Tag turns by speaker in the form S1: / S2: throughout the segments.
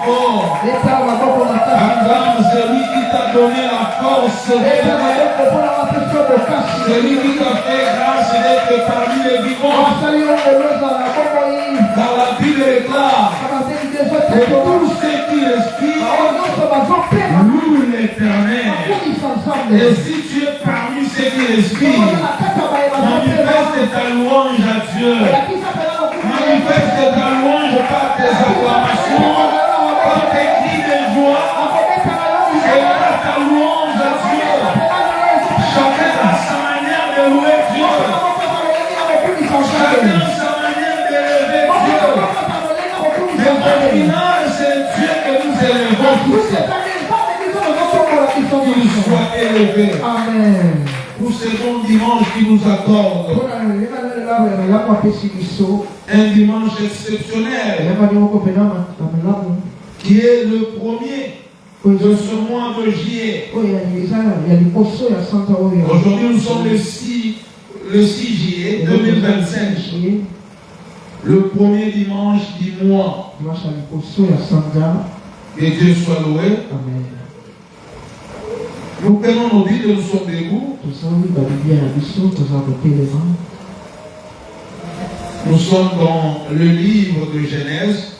S1: fort. Abraham, c'est lui qui t'a donné la force. C'est lui qui t'a fait grâce d'être parmi les vivants. Dans la Bible déclare que tous ceux qui respirent louent l'Éternel. Et si tu es parmi ceux qui respirent, manifeste ta louange à Dieu. Manifeste ta louange par tes acclamations, par tes cris de joie. Et par ta louange à Dieu. Chacun a sa manière de louer Dieu. Chacun a sa manière de lever Dieu. Mais au final, c'est Dieu que nous élevons tous. Qu'il soit élevé. Amen. Pour ce bon dimanche qui nous accorde. Un dimanche exceptionnel. Qui est le premier de ce mois de juillet. Aujourd'hui nous sommes le 6 juillet 2025. Le premier dimanche du mois. Que Dieu soit loué. Amen. Nous prenons nos Bibles, nous sommes debout. Nous sommes dans le livre de Genèse.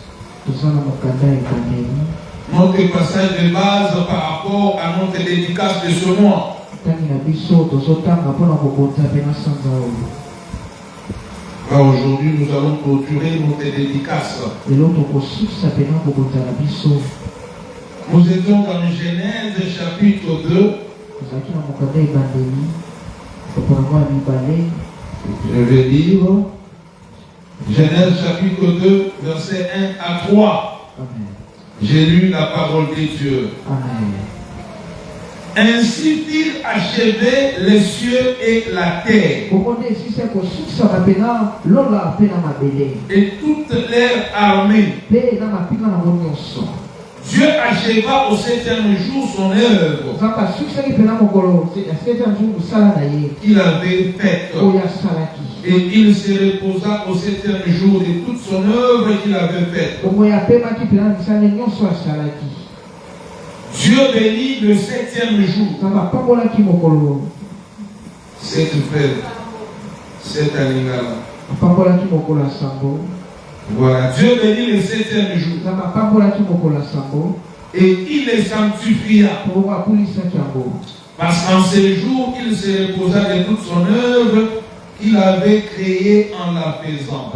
S1: Notre passage de base par rapport à notre dédicace de ce mois. Aujourd'hui, nous allons clôturer notre dédicace. Nous étions dans Genèse chapitre 2. Je vais lire Genèse chapitre 2, versets 1 à 3. Amen. J'ai lu la parole de Dieu. Amen. Ainsi fit achever les cieux et la terre. Et toute leur armée. Dieu acheva au 7e jour son œuvre qu'il avait faite. Et il se reposa au 7e jour de toute son œuvre qu'il avait faite. Dieu bénit le 7e jour. Cette fête, cette alingala. Voilà, Dieu bénit le 7e jour. Et il les sanctifia. Parce qu'en ce jour, il se reposa de toute son œuvre qu'il avait créée en la faisant.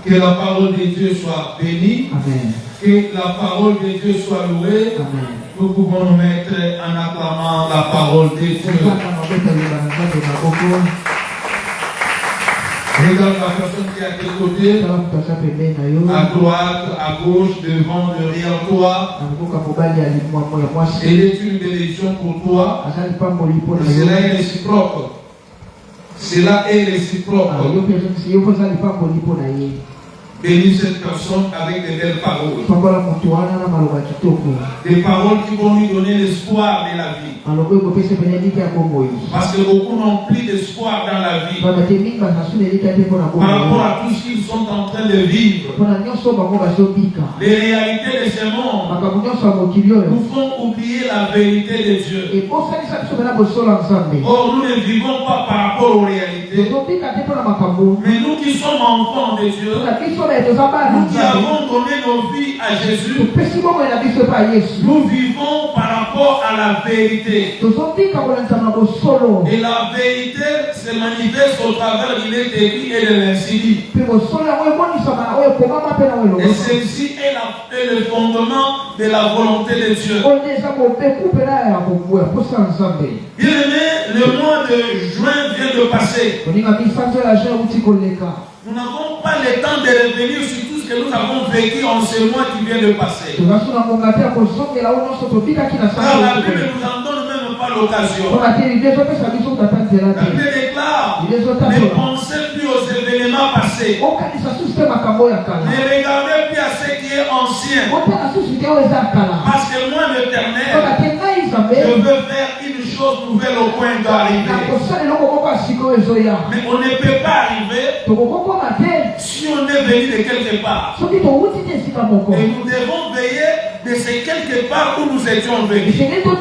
S1: Que la parole de Dieu soit bénie. Amen. Que la parole de Dieu soit louée. Amen. Nous pouvons nous mettre en acclamant la parole de Dieu. Regarde la personne qui est à tes côtés, à droite, à gauche, devant, derrière toi. Elle est une bénédiction pour toi. Cela est réciproque. Cela est réciproque. Bénis cette personne avec de belles paroles. Des paroles qui vont lui donner l'espoir de la vie. Parce que beaucoup n'ont plus d'espoir dans la vie. Par rapport à tout ce qu'ils sont en train de vivre. Les réalités de ce monde nous font oublier la vérité de Dieu. Or, nous ne vivons pas par rapport aux réalités. Mais nous qui sommes enfants de Dieu, nous qui avons donné nos vies à Jésus, nous vivons par rapport à la vérité. Et la vérité se manifeste au travers de l'écrit et de l'incident. Et ceci est le fondement de la volonté de Dieu. Bien aimé, le mois de juin vient de passer. Nous n'avons pas le temps de revenir sur tout ce que nous avons vécu en ce mois qui vient de passer. Car la Bible nous en donne même pas l'occasion. La Bible déclare: ne pensez plus aux événements passés. Ne regardez plus à ce qui est ancien. Parce que moi, l'Éternel, je veux faire une chose nouvelle au point d'arriver. Mais on ne peut pas arriver est venu de quelque part. Et nous devons veiller de ces quelque part où nous étions venus. Pour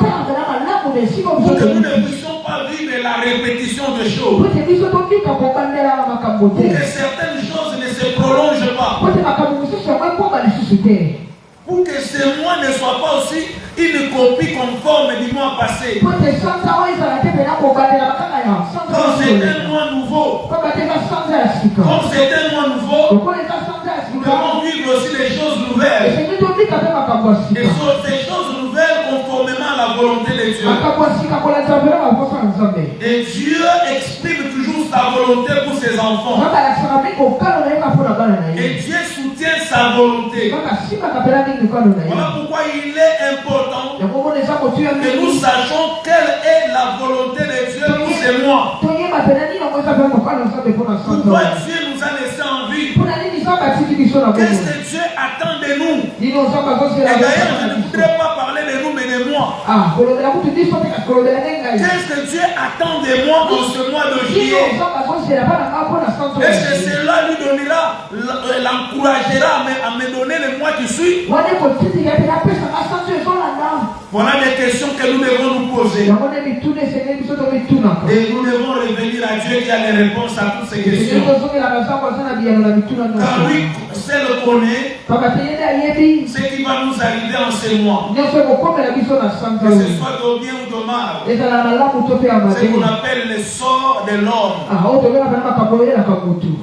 S1: que nous ne puissions pas vivre la répétition de choses. Pour que certaines choses ne se prolongent pas. Pour que ce mois ne soit pas aussi une copie conforme du mois passé. Quand c'est un mois nouveau, nous devons vivre aussi les choses nouvelles. Et sur ces choses nouvelles conformément à la volonté de Dieu. Et Dieu exprime toujours sa volonté pour ses enfants. Et Dieu soutient sa volonté. Voilà pourquoi il est important que nous sachions quelle est la volonté de Dieu pour ces mois. Pourquoi Dieu nous a laissé en vie? Qu'est-ce que Dieu attend de nous? Et d'ailleurs, je ne voudrais pas parler de nous, mais de moi. Qu'est-ce que Dieu attend de moi dans ce mois de juillet? Est-ce que cela lui donnera, l'encouragera à me donner le mois qui suit? Voilà des questions que nous devons nous poser. Et nous devons revenir à Dieu qui a les réponses à toutes ces questions. Car lui seul connaît ce qui va nous arriver en ces mois. Que ce soit de bien ou de mal. Ce qu'on appelle le sort de l'homme.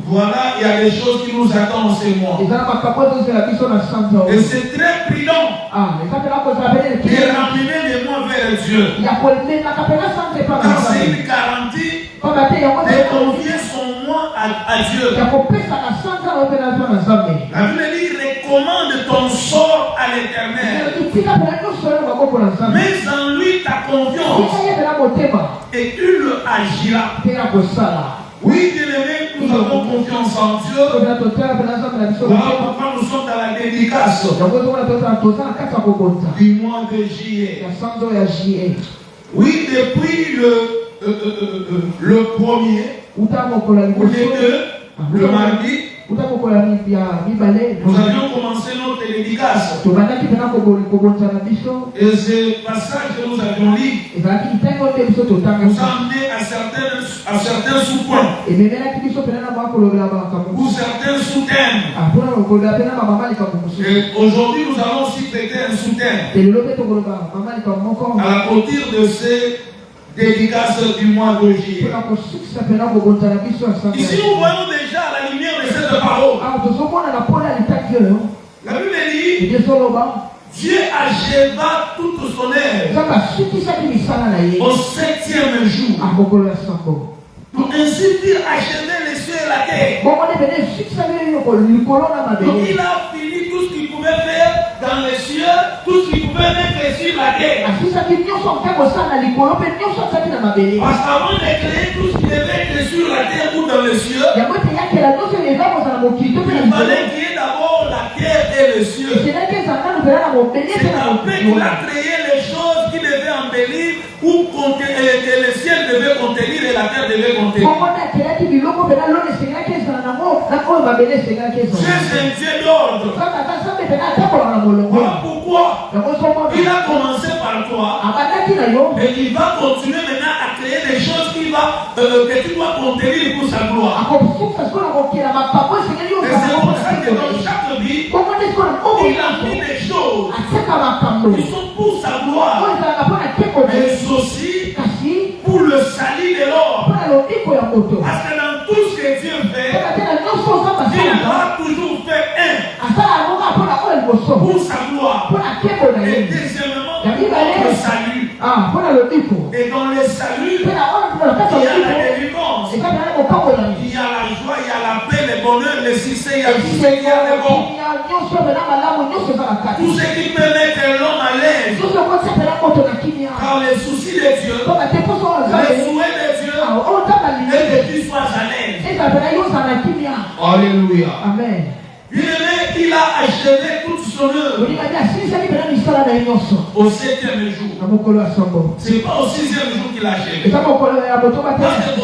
S1: Voilà, il y a des choses qui nous attendent en ces mois. Et c'est très prudent de ramener les mois vers Dieu. Car c'est une garantie de confier son moi à Dieu. La Bible dit recommande ton sort à l'Éternel. Mets en lui ta confiance et tu le agiras. Oui, bien-aimés, nous avons confiance en Dieu. Voilà pourquoi nous sommes dans la dédicace du mois de juillet. Oui, depuis le premier, ou les deux, le mardi, nous avions commencé notre dédicace. Et ce passage que nous avions lu nous a amené à certains sous-points ou certains sous-thèmes. Et aujourd'hui, nous allons aussi traiter un sous-thème à la clôture de ces dédicaces du mois de juillet. Ici, nous voyons déjà la lumière de cette parole. La Bible dit Dieu acheva toute son œuvre au 7e jour. Pour ainsi dire, achever les cieux et la terre. Donc il a fini tout ce qu'il pouvait faire dans les cieux, tout ce qu'il pouvait mettre sur la terre. Parce qu'avant de créer tout ce qui devait être sur la terre ou dans les cieux, il fallait qu'il y ait d'abord la terre et les cieux. C'est après qu'il a créé les choses qui devaient embellir ou que le ciel devait contenir et la terre devait contenir. C'est un Dieu d'ordre. Voilà pourquoi il a commencé par toi et il va continuer maintenant à créer des choses que tu dois contenir pour sa gloire. Et c'est pour ça que dans chaque vie, il a mis des choses qui sont pour sa gloire, mais aussi pour le salut de l'homme. Parce que dans tout ce que Dieu fait, il va toujours faire un pour sa gloire. Et deuxièmement, pour le salut. Et dans le salut, il y a la délivrance, il y a la joie, il y a la paix, le bonheur, le succès, il y a tout ce qui est de bon. Tout ce qui peut mettre l'homme à l'aise. Car les soucis de Dieu, les souhaits de Dieu, et que tu sois à l'aise. Alléluia. Amen. Bien-aimé, il a achevé toute son œuvre au 7e jour. Ce n'est pas au 6e jour qu'il a achevé. Parce qu'au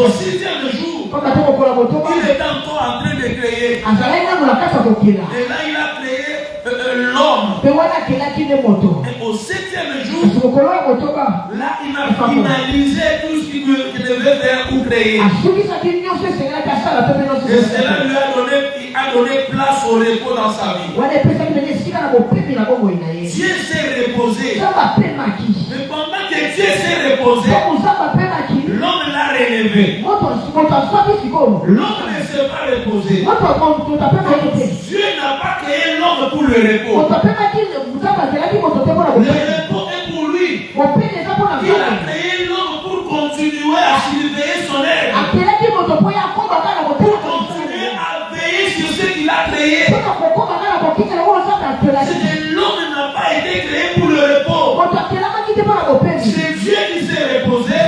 S1: 6e jour, Il est encore en train de créer. Et là, il a créé l'homme. Et au 7e jour, là, il a finalisé tout ce qu'il devait faire pour créer. Et cela lui a donné place au repos dans sa vie. Dieu s'est reposé. Mais pendant que Dieu s'est reposé, l'homme l'a relevé. L'homme ne s'est pas reposé. Dieu n'a pas créé l'homme pour le repos. Le repos est pour lui. Il a créé l'homme pour continuer à surveiller son œuvre. Pour continuer à veiller sur ce qu'il a créé. L'homme n'a pas été créé pour le repos. C'est Dieu qui s'est reposé. Il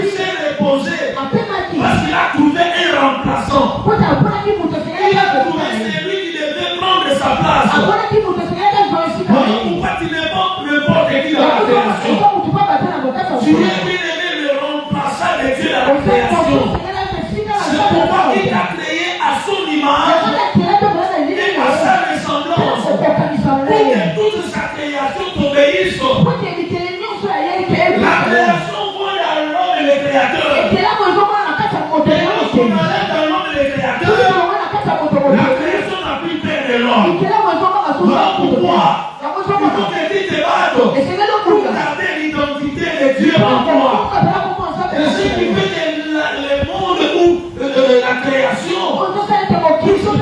S1: s'est reposé parce qu'il a trouvé un remplaçant. Il a trouvé celui qui devait prendre sa place. Pourquoi tu n'es pas n'importe qui dans la création? Tu es bien aimé le remplaçant de Dieu dans la création. C'est pourquoi il t'a créé à son image et à sa ressemblance. Pour que toute sa création t'obéisse. La création voit dans l'homme et le créateur. Et lorsqu'on enlève dans l'homme et le créateur, la création n'a plus peur de l'homme. Voilà pourquoi il faut que tu te battes pour garder l'identité de Dieu en toi. Et ce qui fait que le monde ou la création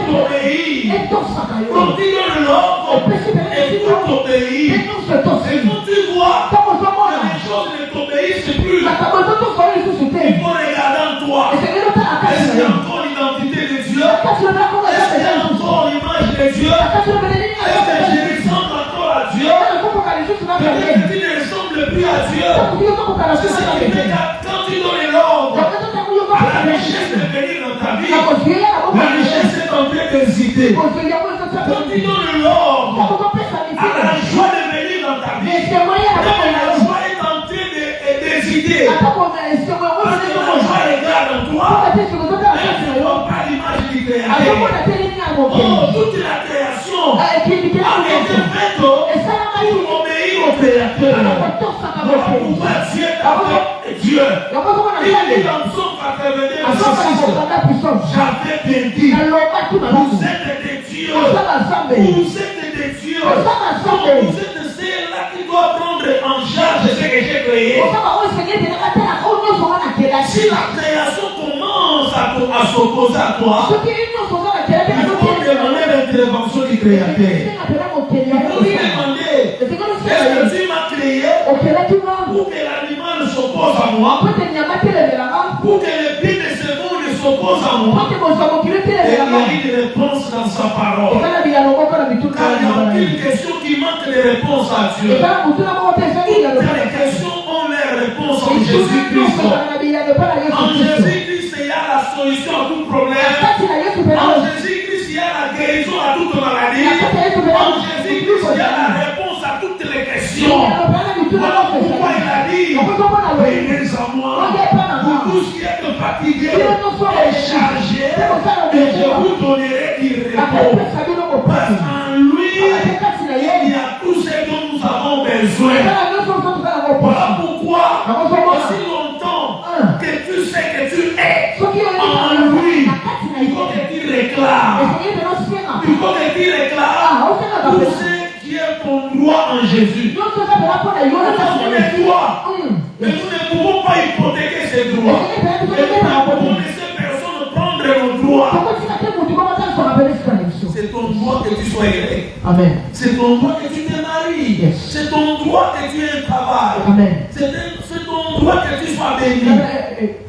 S1: t'obéit. Quand tu donnes l'ordre, et tout t'obéit. Et quand tu vois que les choses ne t'obéissent plus, il faut regarder en toi. Est-ce qu'il y a encore l'identité de Dieu? Est-ce qu'il y a encore l'image de Dieu? Est-ce que je ressemble encore à Dieu? Peut-être que tu ne ressembles plus à Dieu. C'est ce qui fait que quand tu donnes l'ordre à la richesse de venir dans ta vie, la richesse est en train d'hésiter. Quand tu donnes l'ordre à la joie de venir dans ta vie, la joie est en train d'hésiter. Parce que la joie regarde en toi, mais tu ne vois pas l'image du Créateur. Oh, toute la création a été faite pour obéir au Créateur. Voilà pourquoi Dieu t'a fait Dieu. Il dit dans Psaume 89, j'avais bien dit, vous êtes des dieux. Vous êtes des dieux. Vous êtes ceux-là qui doivent prendre en charge ce que j'ai créé. Si la création commence à s'opposer à toi, il faut demander l'intervention du Créateur. Il faut lui demander, est-ce que tu m'as créé pour que l'animal s'oppose à moi, pour que le pied de ce monde s'oppose à moi? Et il y a une réponse dans sa parole. Car il n'y a aucune question qui manque de réponse à Dieu. Toutes les questions ont leur réponse en Jésus-Christ. En Jésus-Christ, il y a la solution à tout problème. En Jésus-Christ, il y a la guérison à toute maladie. En Jésus-Christ, il y a la réponse à toutes les questions. Voilà pourquoi il a dit, venez à moi, vous tous qui êtes fatigués et chargés, et je vous donnerai du repos. Parce qu'en lui, il y a tout ce dont nous avons besoin. Voilà pourquoi, aussi longtemps que tu sais que tu es en lui, il faut que tu réclames. Il faut que tu réclames tout ce qui est ton droit en Jésus. Nous avons des droits, mais nous ne pouvons pas hypothéquer ces droits. Et nous ne pouvons laisser personne prendre nos droits. C'est ton droit que tu sois élevé. Amen. C'est ton droit que tu te maries. Yes. C'est ton droit que tu aies un travail. Amen. C'est ton droit que tu sois béni.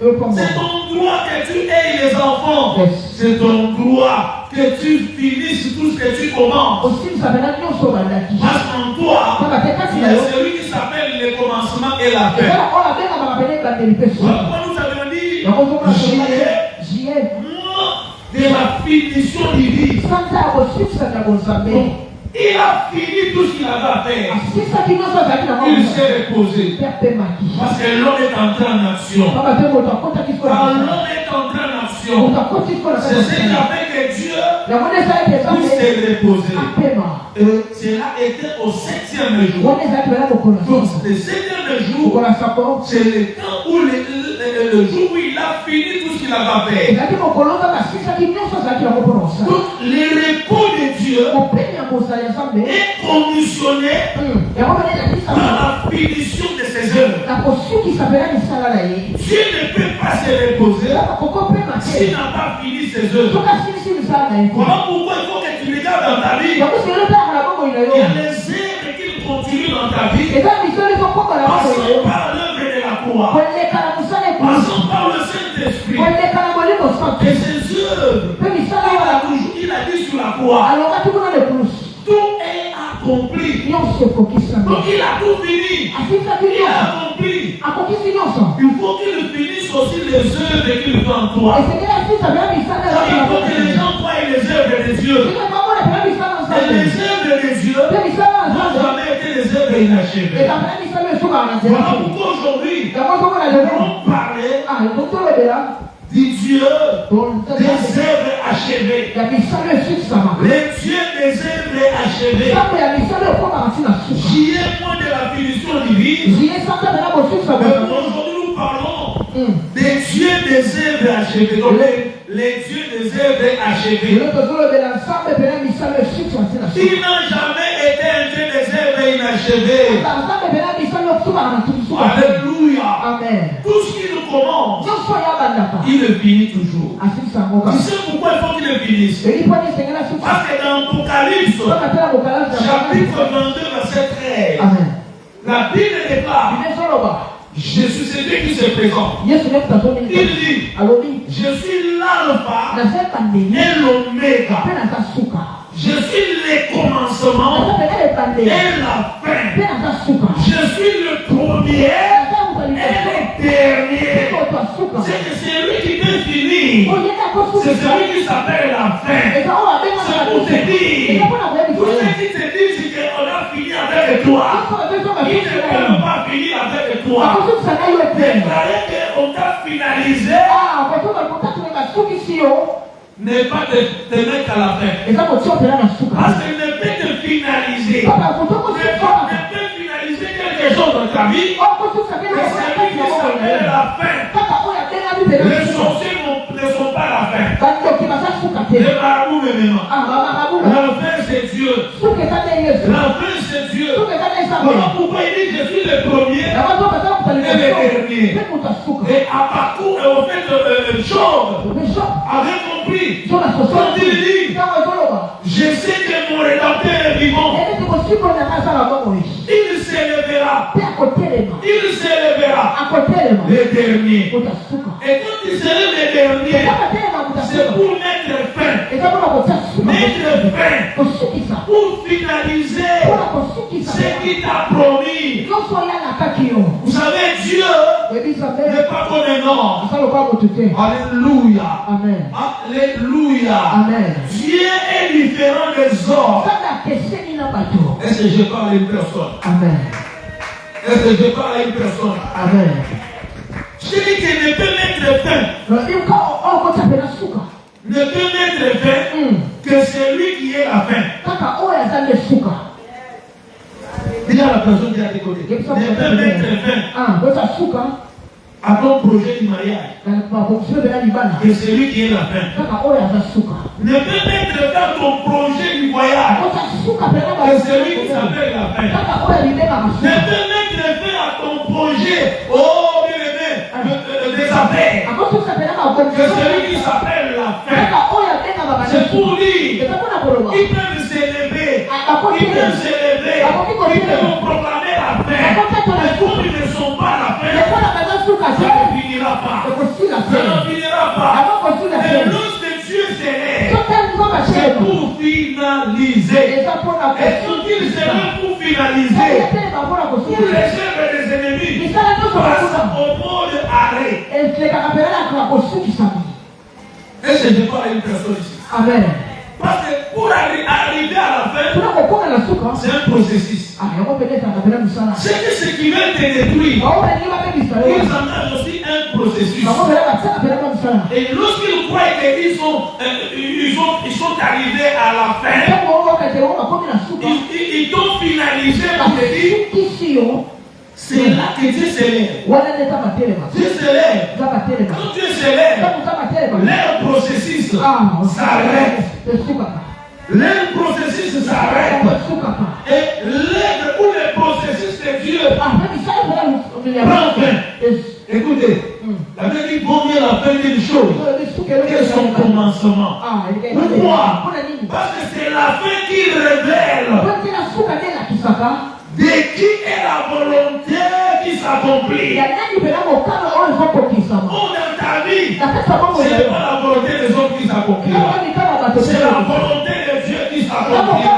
S1: C'est ton droit que tu aies les enfants. Yes. C'est ton droit que tu finisses tout ce que tu commences. Parce qu'en toi, il y a celui qui s'appelle le commencement et la fin. Pourquoi nous avons dit de la finition divine. Il a fini tout ce qu'il avait à faire. Il s'est reposé. Parce que l'homme est entré en action. Quand l'homme est entré en condition. C'est ce qui a fait que Dieu puisse se reposer. Et cela était au 7e jour. Donc le 7e jour, c'est le temps où le jour où il a fini tout ce qu'il avait fait. Donc le repos de Dieu est conditionné par la finition de ses œuvres. Dieu ne peut pas se reposer s'il n'a pas fini ses œuvres. Voilà pourquoi il faut que tu regardes dans ta vie. Il y a les œuvres qu'il continue dans ta vie. Passons par l'œuvre de la croix. Passons par le Saint-Esprit. Et ces œuvres, il a dit sur la croix. Tout est accompli. Donc il a tout fini. Il a accompli. Il faut qu'il finisse aussi les œuvres qu'il fait en toi. Il faut que les gens voient les œuvres de Dieu. Et les œuvres de Dieu n'ont jamais été les œuvres inachevées. Voilà pourquoi aujourd'hui, on parlait du Dieu des œuvres achevées. Les dieux des œuvres achevées. J'y ai point de la finition divine. Mais aujourd'hui nous parlons des dieux des œuvres achevées. Donc les dieux des œuvres achevées. Il n'a jamais été un dieu des œuvres inachevées. Alléluia. Amen. Tout ce qu'il nous commence, il le finit toujours. Tu sais pourquoi il faut qu'il le finisse? Parce que dans Apocalypse, chapitre 22, verset 13, la Bible déclare: je suis celui qui se présente. Il dit: je suis l'alpha et l'oméga. Je suis le commencement et la fin. Je suis le premier et le dernier. C'est lui qui peut finir. C'est celui qui s'appelle la fin. C'est pour te dire. Pour ceux qui te disent qu'on a fini avec toi, ils ne peuvent pas finir avec toi. Déclarer qu'on t'a finalisé n'est pas te mettre à la fin. Parce qu'il ne peut te finaliser. Ne peut finaliser quelque chose dans ta vie. Mais c'est lui qui s'appelle la fin. Les sorciers ne sont pas la fin. Les marabouts maintenant. La fin c'est Dieu. La fin c'est Dieu. Voilà pourquoi il dit: je suis le premier et le dernier. Et à parcours et au fait Job avait compris. Quand il dit: je sais que mon Rédempteur est vivant, il s'élèvera. Il s'élèvera. Le dernier. Et quand il s'élève le dernier, c'est pour mettre fin. Mettre fin. Pour finaliser ce qu'il t'a promis. Vous savez, Dieu n'est pas comme un homme. Alléluia. Amen. Alléluia. Amen. Dieu est différent des hommes. Est-ce que je parle à une personne? Amen. Est-ce que je parle à une personne? Amen. Celui qui ne peut mettre fin ne peut mettre fin que celui qui est la fin. Dis à la personne qui a décollé. Ne peut mettre fin à ton projet du mariage que celui qui est la fin. Ne peut mettre fin à ton projet du voyage que celui qui s'appelle la fin. Ne peut mettre fin à ton projet, oh bien-aimé, des affaires que celui qui s'appelle la fin. C'est pour dire, ils peuvent s'élever, ils peuvent s'élever, ils peuvent proclamer la fin. Mais comme ils ne sont pas la fin, ça ne finira pas. Ça ne finira pas. Et lorsque Dieu s'élève, c'est pour finaliser. Et quand il s'élève pour finaliser, pour les œuvres des ennemis, passe au mode arrêt. Est-ce que je parle à une personne ici? Amen. Parce que pour arriver à la fin, c'est un processus. C'est que ce qui veut te détruire, ils engagent aussi un un processus. Et lorsqu'ils croient qu'ils sont arrivés à la fin, ils ont finalisé pour te dire, c'est là que Dieu s'élève. Dieu s'élève. Quand Dieu s'élève, leur processus s'arrête. Leur processus s'arrête. Et l'œuvre ou le processus de Dieu prend fin. Écoutez, la Bible dit vaut mieux la fin d'une chose que son commencement. Pourquoi? Parce que c'est la fin qui révèle de qui est la volonté qui s'accomplit. Oh, dans ta vie, ce n'est pas la volonté des autres qui s'accomplira. C'est la volonté de Dieu qui s'accomplira.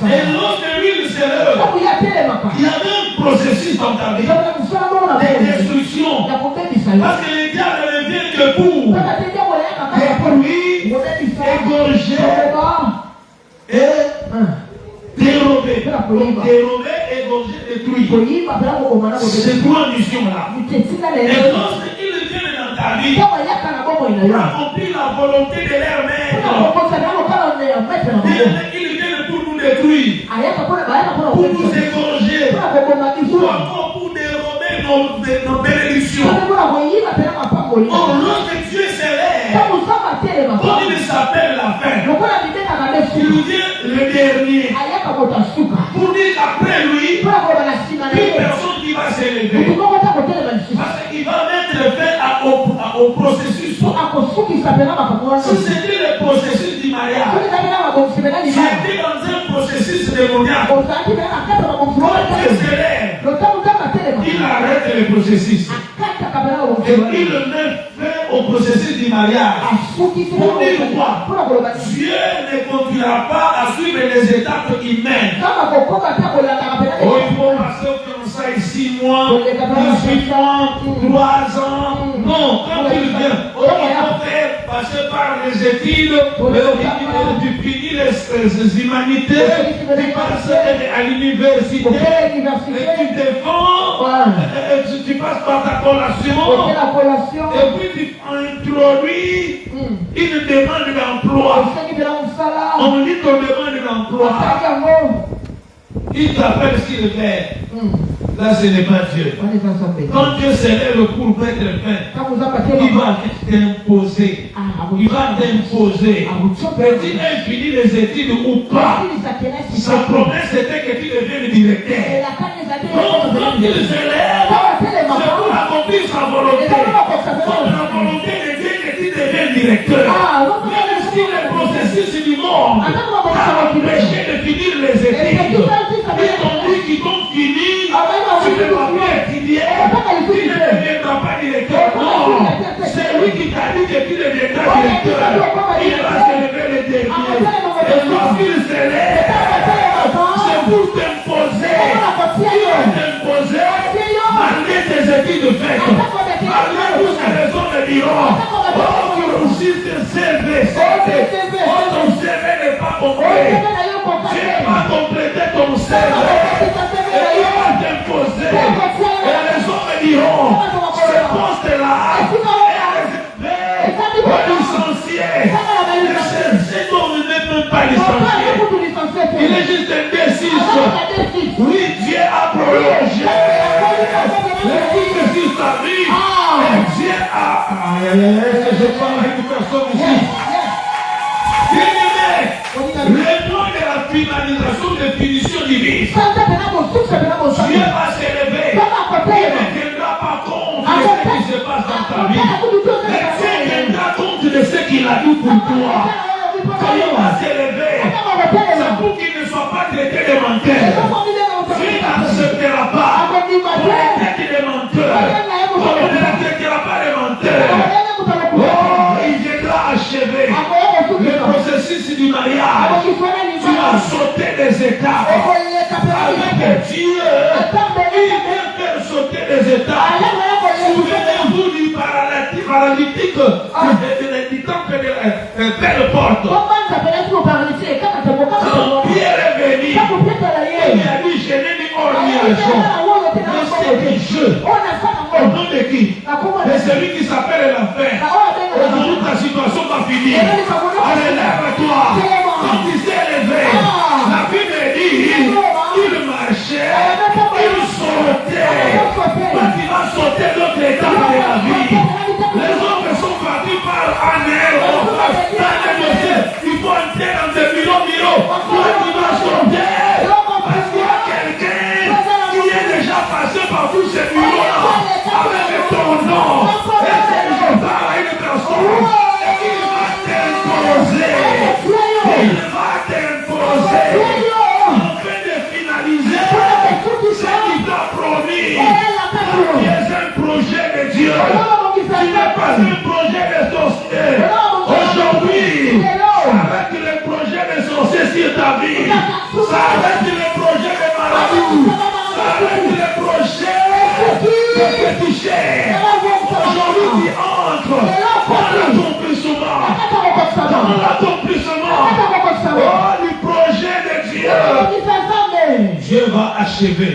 S1: Et lorsque lui se lève, il y avait un processus dans ta vie de destruction. Parce que les diables ne viennent que pour détruire, égorger et dérober. Dérober, égorger, détruire. C'est trois missions-là. Et lorsqu'ils viennent dans ta vie pour accomplir la volonté de leur maître, ils viennent pour nous détruire, pour nous égorger, pour dérober nos bénédictions. Oh, lorsque Dieu s'élève, quand il s'appelle la fin, il vient le dernier. Pour dire qu'après lui, plus personne qui va s'élever. Parce qu'il va mettre fin au processus. Si c'était le processus du mariage, c'était dans un processus démoniaque. Quand Dieu s'élève, il arrête le processus. Et il met fin au processus du mariage. Pour dire quoi? Dieu ne continuera pas à suivre les étapes humaines. Oh, il faut passer au fiançailles 6 mois, 18 mois, 3 ans. Non, quand il vient, il faut faire passer par les études, tu finis les humanités, tu passes à l'université, et tu défends, tu passes par ta collation, et puis tu introduis une demande d'emploi. On lit ton demande d'emploi. Il t'appelle ce qu'il fait. Là, ce n'est pas Dieu. Quand Dieu s'élève pour mettre fin, il va t'imposer. Il va t'imposer. Petit a fini les études ou pas, sa promesse était que tu deviennes directeur. Quand il s'élève, c'est pour accomplir sa volonté. Comme la volonté de Dieu que tu deviennes directeur. Même si le processus du monde a empêché de finir les études, ils t'ont dit qu'ils t'ont fini. Tu ne vas pas étudier, tu ne deviendras pas directeur. Non, c'est lui qui t'a dit que tu deviendras directeur. Il va se lever le dernier. Et lorsqu'il se lève, c'est pour t'imposer. Il va t'imposer malgré tes études faites. Malgré tout ce que les hommes diront. Oh, tu réussis tes CV. Oh, ton CV n'est pas complet. Tu n'as pas complété ton CV. Et il va t'imposer. Et les hommes diront, ce poste-là est réservé aux licenciés. Cet homme n'est même pas licencié. Il est juste indécis. Oui, Dieu a prolongé l'équipe sur sa vie. Et Dieu a... Est-ce que je parle avec une personne ici? Bien-aimé, le nom de la finalisation de finition divine. Dieu va s'élever. Il ne tiendra pas compte de ce qui se passe dans ta vie. Mais Dieu tiendra compte de ce qu'il a dit pour toi. Quand il va s'élever, c'est pour qu'il ne soit pas traité de menteur. Dieu n'acceptera pas qu'on le traite de menteur. On ne le traitera pas de menteur. Oh, il viendra achever le processus du mariage. Tu as sauté des étapes. Avec Dieu, il vient faire sauter des étapes. Souvenez-vous du paralytique du temple de Belle Porte. Quand Pierre est venu, il a dit, je n'ai mis aucune raison. Mais c'est des jeux. Au nom de de qui? De celui qui s'appelle la fin. Aujourd'hui, ta situation va finir. Allez, lève-toi. Quand il s'est levé, la Bible dit, il marchait, il sautait. Quand il va sauter d'autres étapes de la vie, les hommes sont partis par année. Il faut entrer dans des bureaux. Toi, tu vas sauter. Parce qu'il y a quelqu'un qui est déjà passé par tous ces bureaux-là avec ton nom. Et c'est je parle à une personne. Il va t'imposer. Il va t'imposer. Afin de finaliser ce qu'il t'a promis. Tu es un projet de Dieu. Tu n'es pas un projet de sorcier. Aujourd'hui, avec le projet de sorcier sur ta vie, ça arrête le projet de maladie, ça arrête le projet de féticheur. Aujourd'hui, tu entres dans l'accomplissement. Dans l'accomplissement. Oh, du projet de Dieu. Dieu va achever.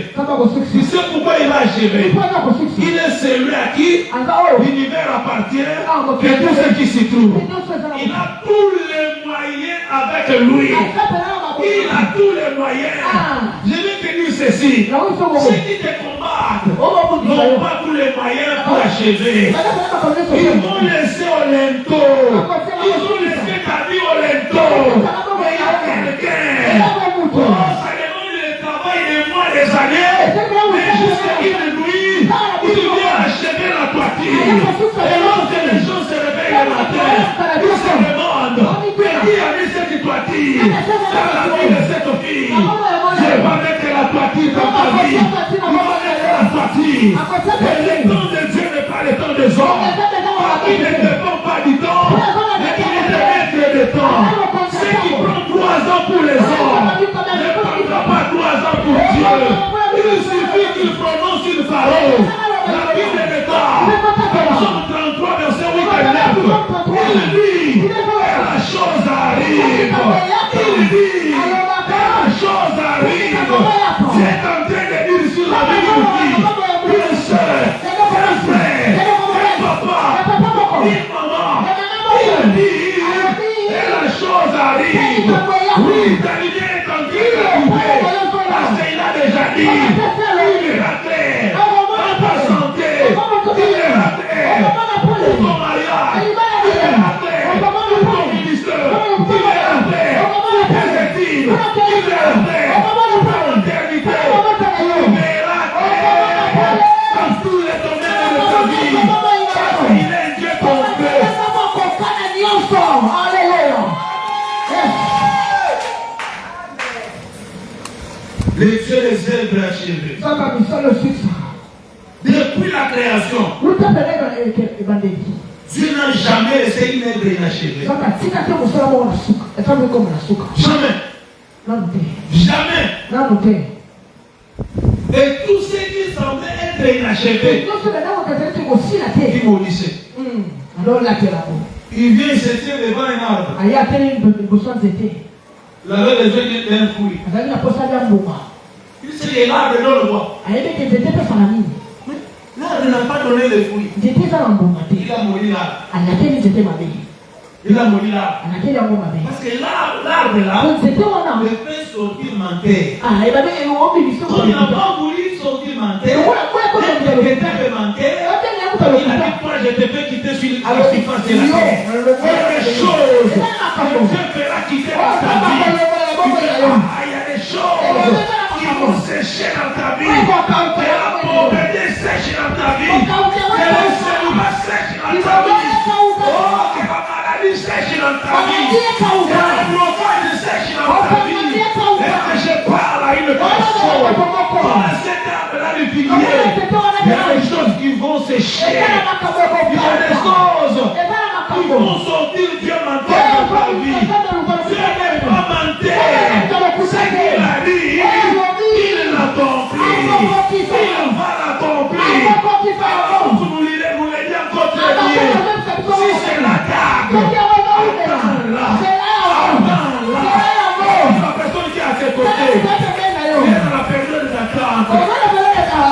S1: Tu sais pourquoi il va achever? Il est celui à qui l'univers appartient et tout ce qui s'y trouve. Il a tous les moyens avec lui. Il a tous les moyens. Je vais te dire ceci. Ceux qui te combattent n'ont pas tous les moyens pour achever. Ils vont laisser au lento. Ils vont laisser ta vie au lento. Mais il y a quelqu'un. Ça demande le travail des mois, des années. Mais jusqu'à une nuit, il vient achever la toiture. Et lorsque les gens se réveillent le matin, ils se demandent, mais qui a mis cette toiture dans la vie de cette fille? Je vais mettre la toiture dans ta vie. Il va mettre la toiture. Et le temps de Dieu n'est pas le temps des hommes. Il ne dépend pas du temps, mais il est le maître du temps. Ce qui prend 3 ans pour les hommes ne prendra pas 3 ans pour Dieu. Il suffit qu'il prononce une parole. La Bible est là. Psaume 33, verset 8 et 9. Il dit, et la chose arrive. Il dit, et la chose arrive. Tu es en train de dire sur la vie de qui? Une soeur, un frère, un papa, une maman. Il dit, et la chose arrive. Oui, ta lumière est en train d'arriver. Parce qu'il a déjà dit, il est raté. Dans ta santé, il est raté. Pour ton mariage, il est raté. Pour ton ministère, il est raté. Pour tes études, il est raté. Pour ta maternité, il est raté. Dans tous les domaines de ta vie, parce qu'il est un Dieu complet. Les dieux des œuvres achevées. Depuis la création, Dieu n'a jamais laissé une œuvre inachevée. Jamais. Et tout ce qui semblait être inachevé, il maudissait. Il vient se tient devant un arbre. La veille des yeux d'un fruit. Il sait que l'arbre non le voit. L'arbre n'a pas donné le fruit. Il a maudit l'arbre. Il a maudit l'arbre. Parce que l'arbre là, le fait sortir menteur. Quand il n'a pas voulu sortir menteur, il était menteur. Il a dit, toi je te fais quitter sur la surface de la terre. Il y a des choses que Dieu fera quitter dans ta vie. Il y a des choses qui vont sécher dans ta vie. Que la pauvreté sèche dans ta vie. Que le célibat sèche dans ta vie. Oh, que la maladie sèche dans ta vie. Que la blocage sèche dans ta vie. Et que je parle à une personne. Dans cet arbre-là de figuier, il y a des choses qui vont sécher. Il y a des choses qui vont sortir diamantés dans ta vie. Dieu n'est pas menteur. Ce qu'il a dit, il l'accomplit. Il va l'accomplir. Vous nous lirez, vous l'avez encore très bien. Si c'est la table, attends-la. Attends-la. La personne qui est à tes côtés, elle est dans la période d'attente.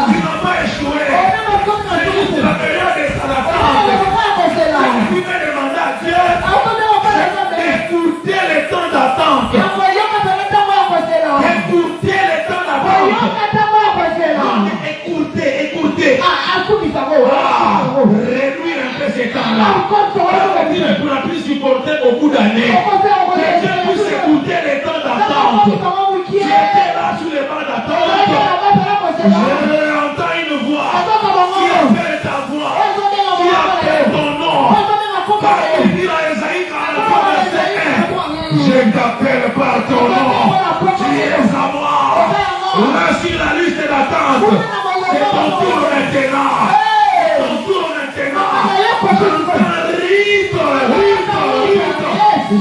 S1: Tu n'as pas échoué. C'est juste la période côté beaucoup d'années. Que Dieu puisse écouter les temps d'attente. Tu étais là sur les bancs d'attente. J'entends une voix qui appelle ta voix, qui appelle ton nom. Car il dit à Esaïe 43, verset 1, je t'appelle par ton nom, tu es à moi. Là sur la liste d'attente, c'est ton tour maintenant. Ton tour maintenant. J'entends rito.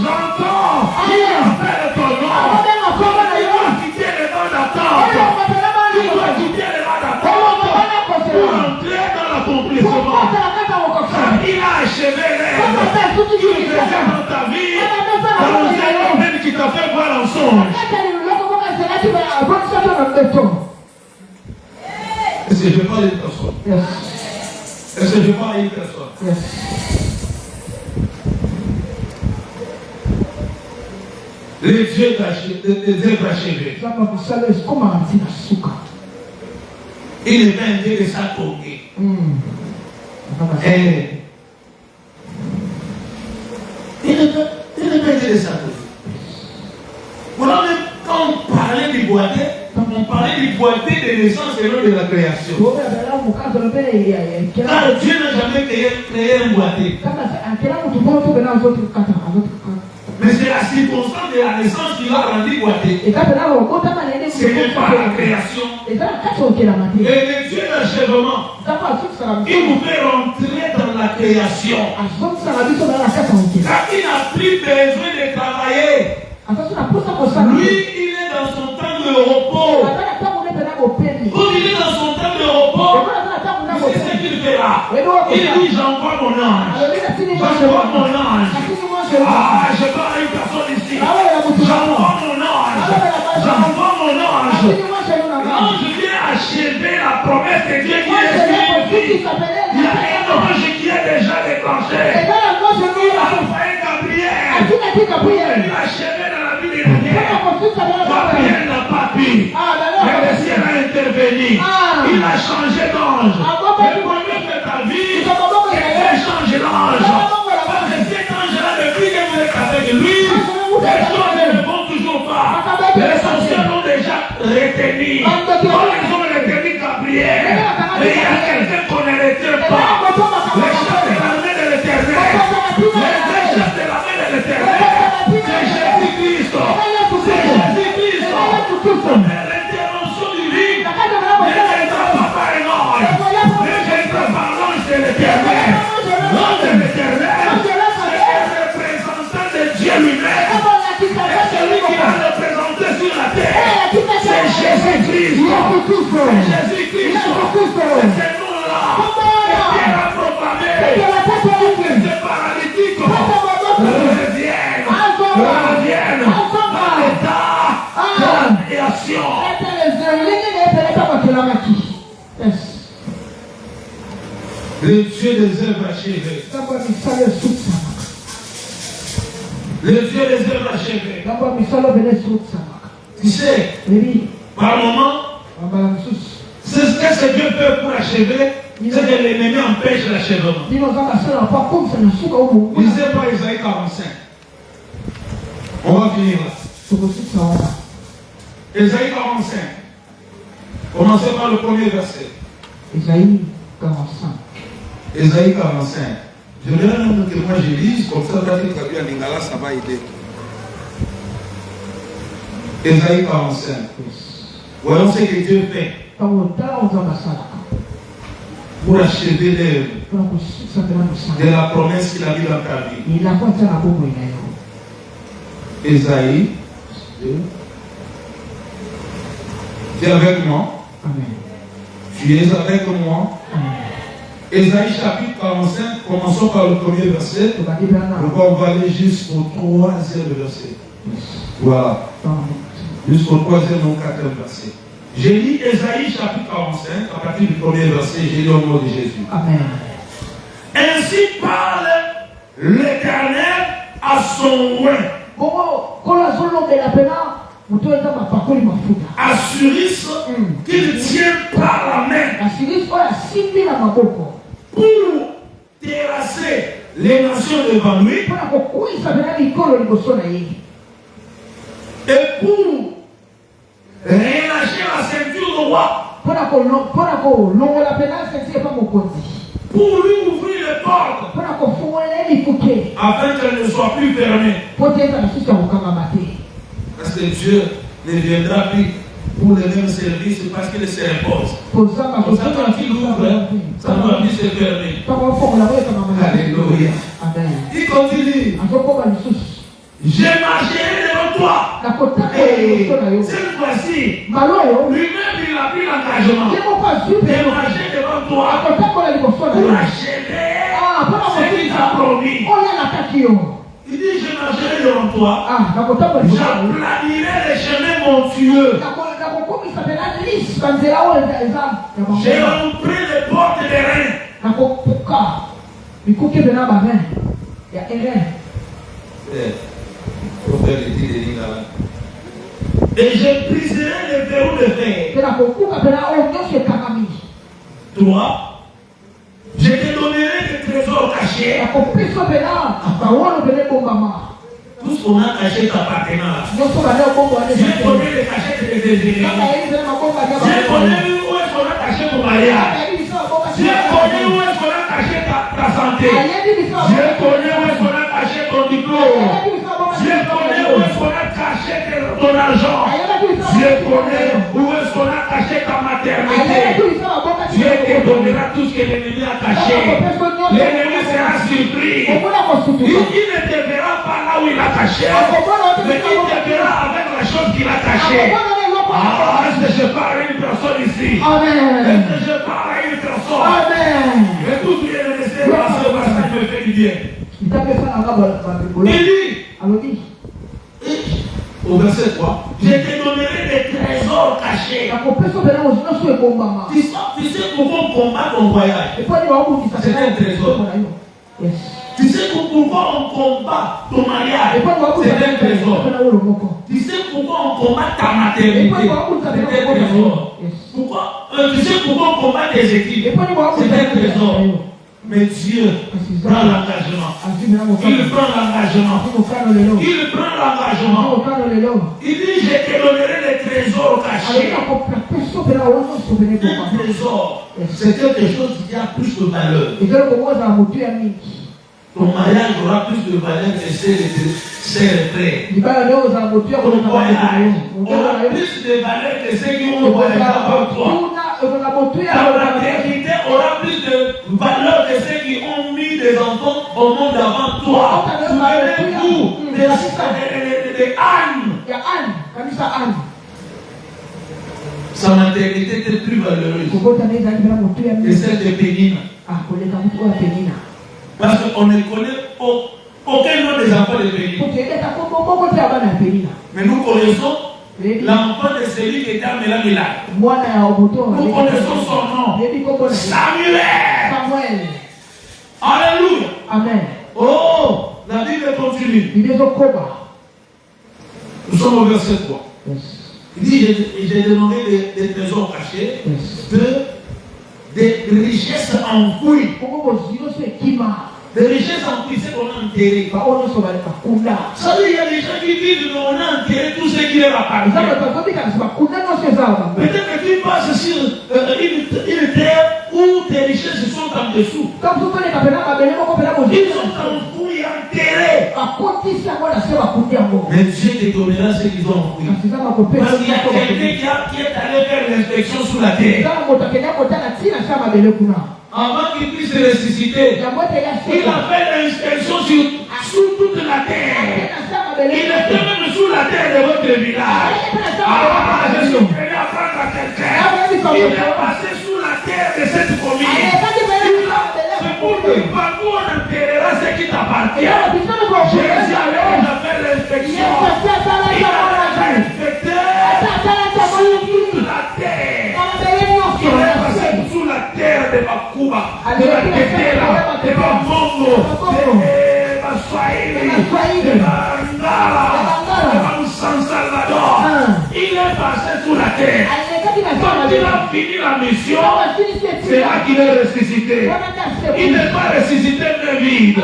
S1: J'entends qui appelle ton nom. Tu dois quitter les bancs d'attente. Tu dois quitter les bancs d'attente pour entrer dans l'accomplissement. Il a achevé l'œuvre qu'il faisait dans ta vie, dans un domaine qui t'a fait voir un songe. Est-ce que je parle à une personne? Est-ce que je parle à une personne? Les dieux achevés. Il est bien Dieu de s'accorder. Il est bien Dieu de s'accorder. Voilà, quand on parlait du boité, on parlait du boité de naissance et non de la création. Car Dieu n'a jamais créé un boité. Mais c'est la circonstance de la naissance qui l'a rendu boité. Ce n'est pas la création. Et le Dieu d'achèvement, il nous fait rentrer dans la création. Car il n'a plus besoin de travailler. Lui, il est dans son temps de repos. Quand il est dans son temps de repos, c'est ce qu'il fera. Il dit, j'envoie mon ange. J'envoie mon ange. Ah, je parle à une personne ici. J'envoie mon ange. J'envoie mon ange. L'ange vient achever la promesse de Dieu qui est sur une vie. Il y a un ange qui est déjà déclenché. Il a envoyé Gabriel. Il a achevé dans la vie de Daniel. Gabriel n'a pas pu. Mais le ciel a intervenu. Il a changé d'ange. Le problème de ta vie, c'est changer d'ange. Parce que cet ange-là, depuis que vous êtes avec lui, les choses ne vont toujours pas. Les sorciers l'ont déjà retenu. Quand ils ont retenu Gabriel, mais il y a quelqu'un qu'on ne retient pas. Les chefs de l'armée de l'Éternel. Les chefs de l'armée de l'Éternel. C'est Jésus-Christ. C'est Jésus-Christ. L'intervention divine ne viendra pas par un ange, mais viendra par l'ange de l'Éternel. L'ange de l'Éternel, c'est le représentant de Dieu lui-même. Et celui qui va le présenter sur la terre, c'est Jésus-Christ. C'est Jésus-Christ. C'est ce nom-là qui a proclamé que ces paralytiques reviennent dans l'état de création. Le Dieu des œuvres achevées. Le Dieu des œuvres achevées. Tu sais, par moment, c'est ce que Dieu peut pour achever, c'est que l'ennemi empêche l'achèvement. Lisez pas Isaïe 45. On va finir là. Isaïe 45. Commencez par le premier verset.
S2: Isaïe 45.
S1: Isaïe 45. Je vais même que moi je lise, comme ça, là, traduit en lingala, ça va aider. Isaïe 45. Voyons ce que Dieu fait pour achever l'œuvre de la promesse qu'il a mis dans ta vie. Isaïe 2. Tu es avec moi?
S2: Amen.
S1: Tu es avec moi?
S2: Amen.
S1: Isaïe chapitre 45, commençons par le premier verset. On va aller jusqu'au troisième verset. Voilà. Jusqu'au troisième ou quatrième verset. J'ai lu Isaïe chapitre 45, à partir du premier verset, j'ai lu au nom de Jésus.
S2: Amen.
S1: Ainsi parle l'Éternel à son oint. Assurisse qu'il tient par la main pour terrasser les nations devant lui. Et pour relâcher la ceinture du roi. Pour lui ouvrir les portes. Afin qu'elle ne soit plus fermée. Parce que Dieu ne viendra plus pour le même service parce qu'il se repose. Pour ça, quand il ouvre, ça ne va plus se fermer. Alléluia. Il continue. Je marcherai devant toi. Et cette fois-ci, lui-même il a pris l'engagement de marcher devant toi pour achever ce qu'il t'a promis. Il dit, je marcherai devant toi, j'aplanirai les chemins montueux, j'ai rempli les portes des reins. Et je briserai les verrous de fer. Toi, je te donnerai des trésors cachés. Tout ce qu'on a caché t'appartenant. J'ai donné les cachets de tes ennemis. J'ai connu où est-ce qu'on a caché ton mariage. J'ai connu où est-ce qu'on a caché ta santé. J'ai connu où est-ce qu'on a caché ton diplôme. J'ai connu où est-ce qu'on a caché ton argent. J'ai connu où est-ce qu'on a caché ta maternité. Dieu te donnera tout ce que l'ennemi a caché. L'ennemi sera surpris. Il ne te verra pas là où il a caché, mais il te verra avec la chose qu'il a cachée. Ah, est-ce que je parle à une personne ici? Est-ce que je parle à une personne? Et tout bien le laisser passer parce que ça me fait du bien. Il dit, au verset 3, je te donnerai des trésors cachés. Tu sais pourquoi on combat ton voyage? C'est un trésor. Tu sais pourquoi on combat ton mariage? C'est un trésor. Tu sais pourquoi on combat ta maternité? C'est un trésor. Tu sais pourquoi on combat tes équipes? C'est un trésor. Mais Dieu prend l'engagement. Il prend l'engagement. Il prend l'engagement. Il dit, je te donnerai les trésors cachés. Un trésor, c'est quelque chose qui a plus de valeur. Ton mariage aura plus de valeur que ses retraits. Ton voyage aura plus de valeur que ceux qui ont voyagé avant toi. Ta maternité aura plus de valeur que ceux qui ont mis des enfants au monde avant toi. Souvenez-vous de Anne. Sa maternité était plus valeureuse que celle de Pénina. Parce qu'on ne connaît aucun nom des enfants de Pénina. Mais nous connaissons l'enfant de celui qui était à Mélamila. Nous connaissons son nom. Samuel. Alléluia.
S2: Amen.
S1: Oh, la Bible continue. Nous sommes au verset 3. Il dit, j'ai demandé des trésors cachés, des richesses enfouies. Des richesses enfouies, c'est qu'on a enterré. Ça veut dire, il y a des gens qui vivent, mais on a enterré tout ce qui leur appartient. Peut-être que tu passes sur une terre où tes richesses sont en dessous. Ils sont enfouis, enterrés. Mais Dieu te donnera ce qu'ils ont enfouis. Parce qu'il y a quelqu'un qui est allé faire l'inspection sous la terre. Avant qu'il puisse ressusciter, il a fait l'inspection sous toute la terre. Il était même sous la terre de votre village. Ah, je suis venu apprendre à quelqu'un. Il est passé sous la terre de cette commune. C'est pour que partout on enterrera ce qui t'appartient. Jésus avait déjà fait l'inspection. Il a inspecté sous toute la terre. Il est passé sous la terre de Bakuba, de la Tetela, de Bamongo, de Baswahili, de Bangala, de San Salvador. Il est passé sous la terre. Quand il a fini la mission, c'est là qu'il est ressuscité. Il n'est pas ressuscité, mais était vide.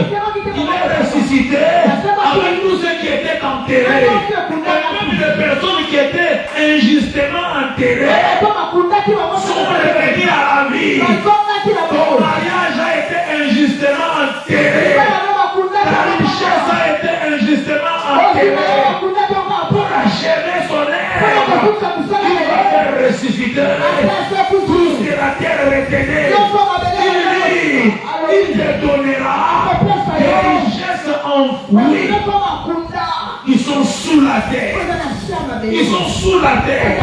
S1: Il est ressuscité avec tous ceux qui étaient enterrés. Et même les personnes qui étaient injustement enterrées sont revenues à la vie. Ton mariage a été injustement enterré. Ta richesse a été injustement enterrée. Pour achever son œuvre, il va faire ressusciter tout ce que la terre retenait. Il te donnera des richesses enfouies. Ils sont sous la terre. Ils sont sous la terre.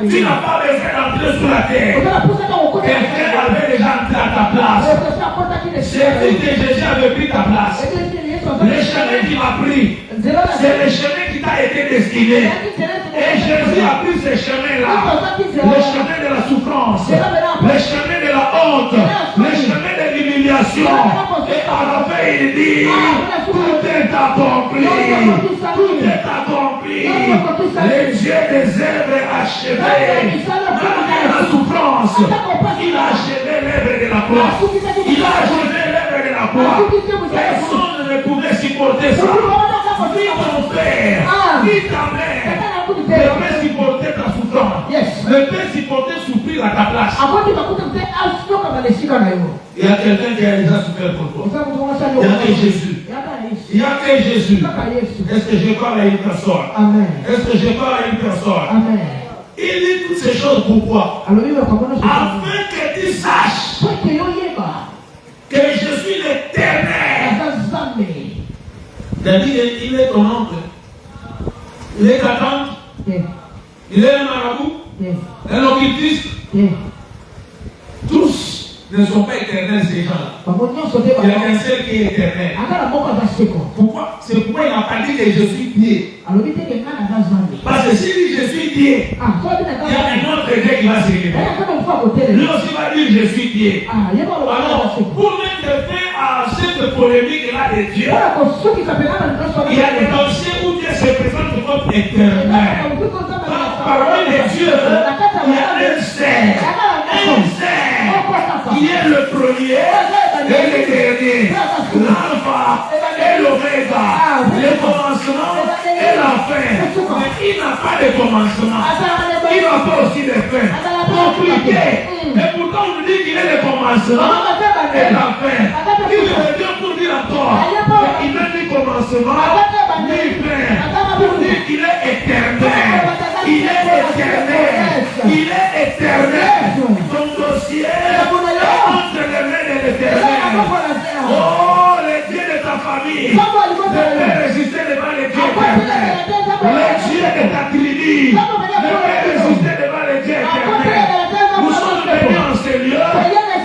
S1: Tu n'as pas besoin d'entrer sous la terre. Quelqu'un avait déjà entré à ta place. C'est lui que Jésus avait pris ta place. Le chemin qu'il m'a pris, c'est le chemin qui t'a été destiné. Et Jésus a pris ce chemin-là. Le chemin de la souffrance, le chemin de la honte, le chemin de l'humiliation. Et à la fin, il dit, tout est accompli. Tout est accompli. Le Dieu des œuvres achevé. Malgré la souffrance, il a achevé l'œuvre de la croix. Il a achevé l'œuvre de la croix. Personne ne pouvait supporter ça. Ni ton père, ni ta mère ne peut supporter ta souffrance. Ne peut supporter souffrir à ta place. Il y a quelqu'un qui a déjà souffert pour toi. Il n'y a que Jésus. Il n'y a que Jésus. Est-ce que je parle à une personne?
S2: Amen.
S1: Est-ce que je parle à une personne?
S2: Amen.
S1: Il dit toutes ces choses pourquoi? Afin que tu saches que je suis l'Éternel. David, il est ton oncle. Il est ta tante. Il est un marabout. Un occultiste. Tous ne sont pas éternels, ces gens-là. Il y a un seul qui est éternel. Pourquoi? C'est pourquoi il n'a pas dit que je suis Dieu. Parce que s'il dit je suis Dieu, il y a un autre Dieu qui va se révéler. Lui aussi va dire je suis Dieu. Alors, pour mettre fin à cette polémique-là de Dieu, il y a des dossiers où Dieu se présente comme éternel. Parmi les dieux, il y a un Saint. Un Saint qui est le premier et le dernier. L'alpha et l'oméga. Le commencement et la fin. Mais il n'a pas de commencement. Il n'a pas aussi de fin. Compliqué. Et pourtant on nous dit qu'il est le commencement et la fin. Il revient pour dire encore. Il n'a ni commencement ni fin. Pour dire qu'il est éternel. Il est éternel. Il est éternel. Ton dossier est entre les mains de l'éternel. Oh, les dieux de ta famille ne peuvent résister devant les dieux éternels. Les dieux de ta tribu ne peuvent résister devant les dieux éternels. Nous sommes venus en ce lieu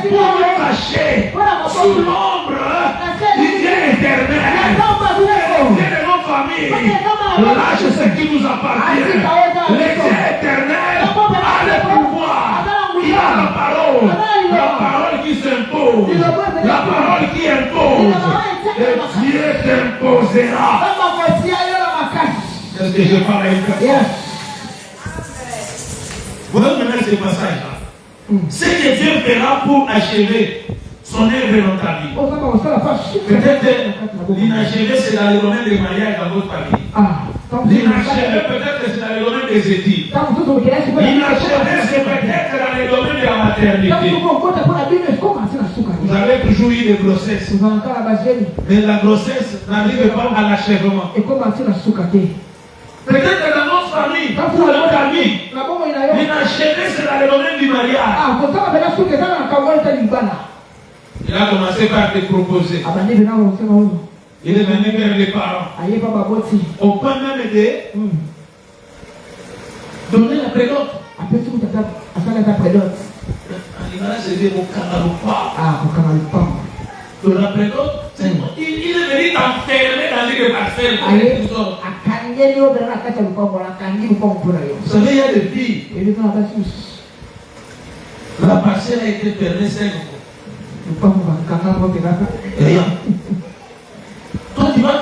S1: pour nous cacher sous l'ombre du Dieu éternel. Le Dieu de nos familles lâche ce qui nous appartient. Le Dieu éternel a le pouvoir. Il a la parole qui s'impose, la parole qui impose. Et Dieu t'imposera. Est-ce que je parle à une personne? Vous voyez maintenant ce passage-là. Ce que Dieu fera pour achever son œuvre dans ta vie. Peut-être l'inachevé, c'est dans le domaine des mariages dans votre famille. L'inachevé, peut-être c'est dans le domaine des études. L'inachevé, c'est peut-être dans le domaine de la maternité. Vous avez toujours eu des grossesses. Mais la grossesse n'arrive pas à l'achèvement. Peut-être dans notre famille, pour notre ami, l'inachevé, c'est dans le domaine du mariage. Il a commencé par te proposer. Il est venu vers les parents. Au point même de donner la prélote. C'est dire au Kamaloupa. De la prélote, il est venu t'enfermer dans les parcelles. Vous savez, il y a des filles. La parcelle a été fermée 5 fois. Rien. Toi, tu vas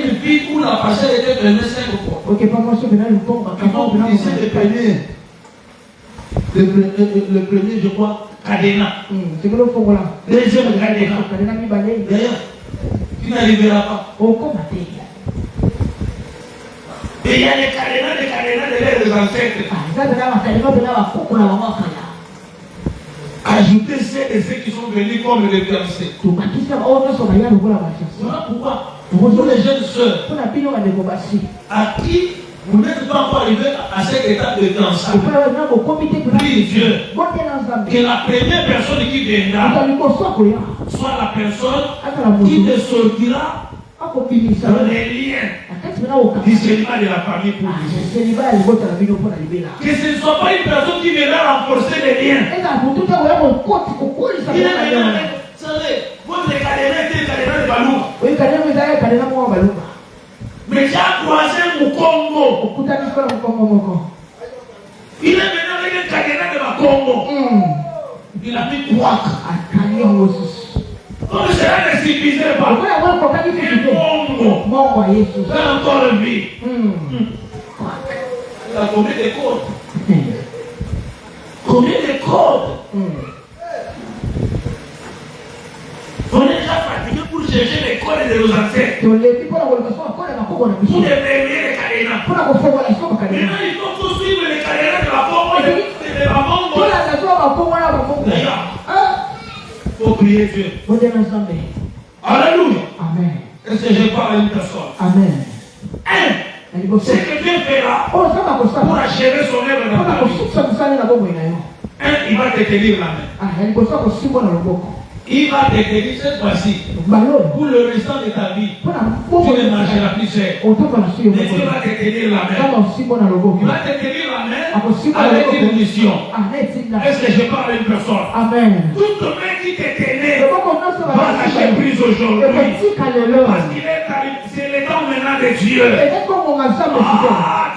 S1: une fille où la parcelle était fermée 5 fois. Ils vont essayer de peiner. Le premier, je crois, Cadena.
S2: C'est que le fond là.
S1: Deuxième cadena.
S2: Cadena mi balai.
S1: D'ailleurs, tu n'arriveras pas.
S2: Au commentaire.
S1: Et il y a des cadenas de leurs ancêtres. Ajoutez ceux et ceux qui sont venus comme les fiancés. Voilà pourquoi vous les jeunes sœurs à qui vous n'êtes pas encore arrivé à cette étape de fiançailles. Prie Dieu que la première personne qui viendra soit la personne qui te sortira dans les liens du célibat de la famille pour vous. Que ce ne soit pas une personne qui viendra renforcer les liens. Il est maintenant, vous savez, votre cadenas était le cadenas de Balou. Mais j'ai croisé mon Congo. Il est maintenant avec un cadenas de ma Congo. Il a mis quoi? Comme cela ne suffisait pas. Un Congo. Il a encore vie. Il a combien de côtes? Combien de côtes? On est déjà fatigué pour chercher les codes de nos ancêtres. Pour déverrouiller les cadenas. Maintenant, il faut poursuivre les cadenas de la Congo. D'ailleurs, il faut prier Dieu. Alléluia.
S2: Amen.
S1: Est-ce que je parle à une personne?
S2: Amen.
S1: Ce que Dieu fera pour achever son œuvre dans ta vie. Il va te tenir la main. Il va te tenir cette fois-ci pour le restant de ta vie. Tu ne marcheras plus seul. Mais Dieu va te tenir la main. Il va te tenir la main avec une mission. Est-ce que je parle à une personne?
S2: Amen.
S1: Toute main qui te tenait va lâcher prise aujourd'hui. Parce qu'il est arrivé. C'est le temps maintenant de Dieu.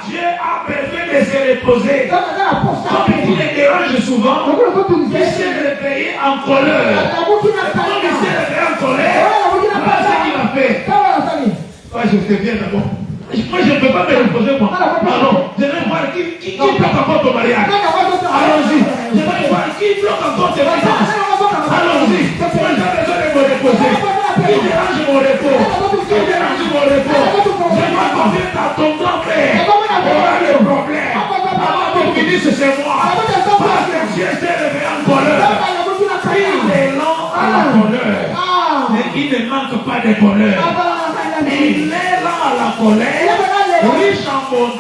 S1: Dieu a besoin de se reposer. Comme il le dérange souvent, il s'est réveillé en colère. Comme il s'est réveillé en colère, voilà ce qu'il a fait. Moi, je sais bien d'abord. Moi, je ne peux pas me reposer, moi. Alors, je vais voir qui bloque encore ton mariage. Allons-y. Je vais voir qui bloque encore tes mariages. Allons-y. Moi, j'ai besoin de me reposer. Qui dérange mon repos? Qui dérange mon repos? Je dois confier à ton grand-père. Voilà le problème. Avant qu'on finisse chez moi. Parce que Dieu s'est réveillé en colère. Il est lent à la colère. Mais il ne manque pas de colère. Il est lent à la colère. Riche en bonté.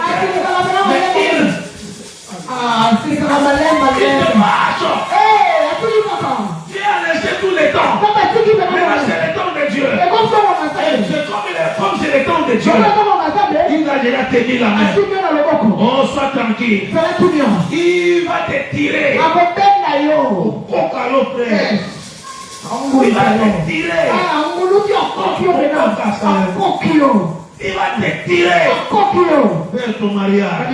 S1: Mais il te marche. Dieu a laissé tout le temps. Maintenant, c'est le temps de Dieu. Comme c'est le temps de Dieu, il a déjà tenu la main. Oh, sois tranquille. Il va te tirer. Kokalo, frère. Il va te tirer. Il va te tirer vers ton mariage.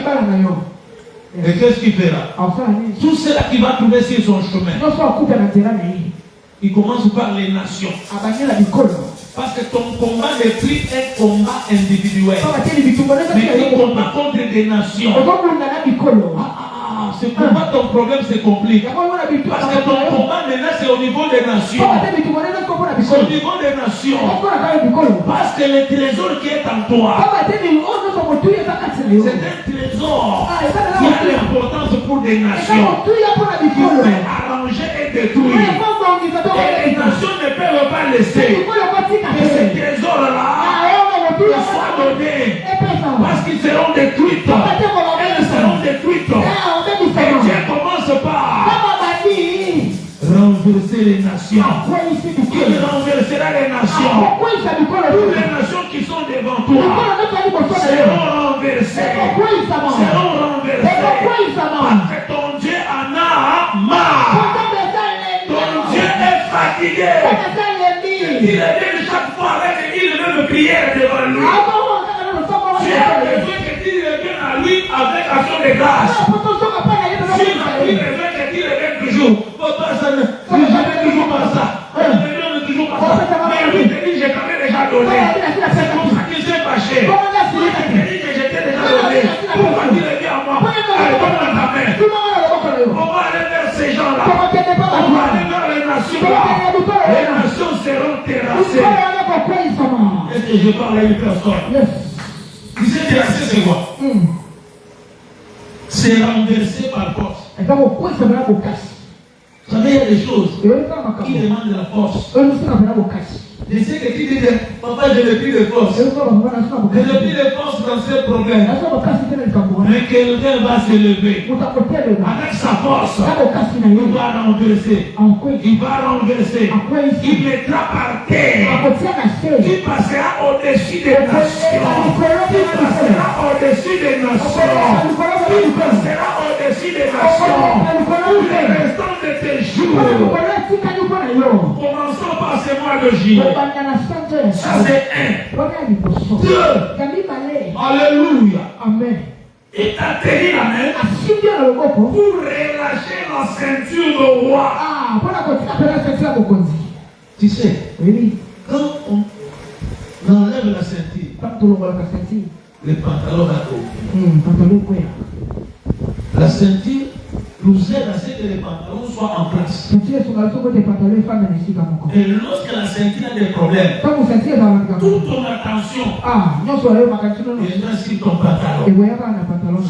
S1: Et qu'est-ce qu'il fera? Tout cela qui va trouver sur son chemin. Il commence par les nations. Parce que ton combat n'est plus un combat individuel. Mais tu combats contre des nations. Ce combat, ton problème se complique. Parce que ton combat maintenant c'est au niveau des nations. C'est au niveau des nations. Parce que le trésor qui est en toi, c'est un trésor qui a l'importance pour des nations. Qui peut arranger et détruire. Et les nations ne peuvent pas laisser que ce trésor-là soit donné. Parce qu'ils seront détruits. Elles seront détruites. Et Dieu commence par renverser les nations. Il renversera les nations. Toutes les nations qui sont devant toi seront renversées. Seront renversées. Parce que ton Dieu en a marre. Ton Dieu est fatigué. Il est venu chaque fois avec une même prière devant lui. Dieu a besoin que tu reviennes à lui avec action de grâce. Dieu a besoin que tu reviennes toujours. Je vais toujours par ça. Je vais toujours par ça. Mais lui te dit, je t'avais déjà donné. C'est comme ça qu'il s'est fâché. Lui te dit que je t'ai déjà donné. Pourquoi tu reviens à moi? Allez, donne-moi ta main. On va aller vers ces gens-là. On je parle à une personne.
S2: Yes.
S1: Tu sais, terrasser, c'est quoi? C'est renversé par force.
S2: Et quand vous pouvez se mettre au casse.
S1: Vous savez, il y a des choses
S2: Et vous savez,
S1: qui demandent de la force.
S2: vous savez, au casse.
S1: Je sais que tu dis, papa, je n'ai plus de force.
S2: Et vous savez,
S1: Je n'ai plus de force dans ce problème. Mais quelqu'un va se lever. Avec sa force, il va renverser. Il va renverser. Il mettra par terre. Tu passeras au-dessus des nations. Tu passeras au-dessus des nations. Tu passeras au-dessus des nations. Pour les restants de tes jours. Commençons par ce mois de juillet. Ça c'est un. Deux. Alléluia.
S2: Amen.
S1: Il t'a tenu la main pour relâcher la ceinture de roi. Tu sais, quand on enlève la ceinture, le pantalon va tomber. La ceinture nous aide à ce que les pantalons soient en place. Et lorsque la ceinture a des problèmes, toute ton attention viendra sur ton pantalon.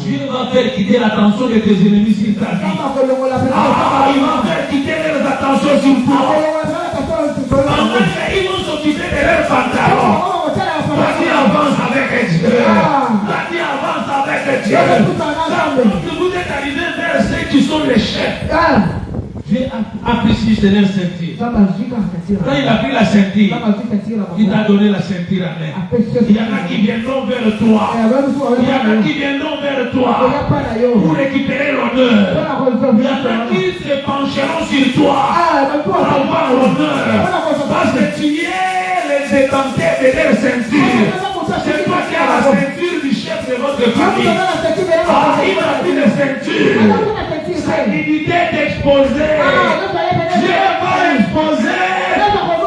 S1: Dieu va faire quitter l'attention de tes ennemis sur ta vie. Il va faire quitter leurs attentions sur toi. Pendant qu'ils vont s'occuper de leurs pantalons, vas-y avance avec Dieu. Vas-y avance avec Dieu. Quand vous êtes arrivé vers ceux qui sont les chefs, Dieu apprécie de leur ceinture. Quand il a pris la ceinture, il t'a donné la ceinture à main. Il y en a qui viendront vers toi. Il y en a qui viendront vers toi pour récupérer l'honneur. Il y en a qui se pencheront sur toi pour avoir l'honneur. Parce que tu es les détenteur de leur ceinture. C'est toi qui as la ceinture du chef de votre famille. Il a pris la ceinture. Sa dignité est exposée. Dieu va exposer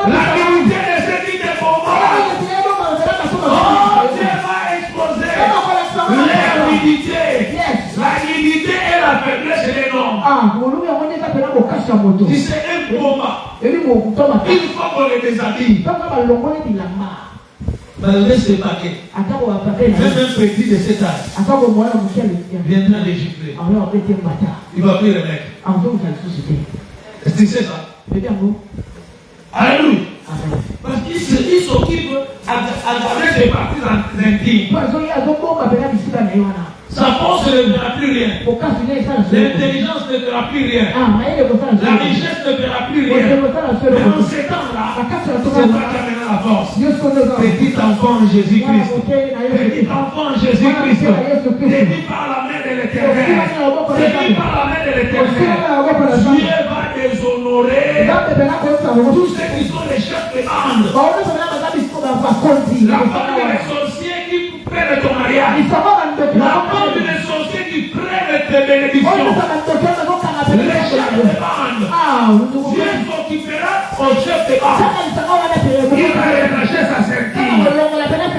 S1: la dignité de ce qui te combat. Dieu va exposer l'hérédité. La dignité et la faiblesse de l'homme. Si c'est un combat, il faut qu'on les déshabille. Malgré ce paquet, même un petit de cet âge viendra les gifler. Il va plus remettre. Est-ce que c'est ça? Alléluia. Parce qu'il s'occupe à garder ses parties intimes. Sa force ne fera plus rien. L'intelligence ne fera plus rien. La richesse ne fera plus rien. Mais en ces temps-là, c'est toi qui amèneras la force. Petit enfant Jésus-Christ. Petit enfant Jésus-Christ. Béni par la main de l'Éternel. Béni par la main de l'Éternel. Dieu va déshonorer tous ceux qui sont les chefs de bande. La bande des sorciers qui prennent ton mariage. La bande des sorciers qui prennent tes bénédictions. Les chefs de bande. Dieu s'occupera au chef de bande. Il va relâcher sa ceinture.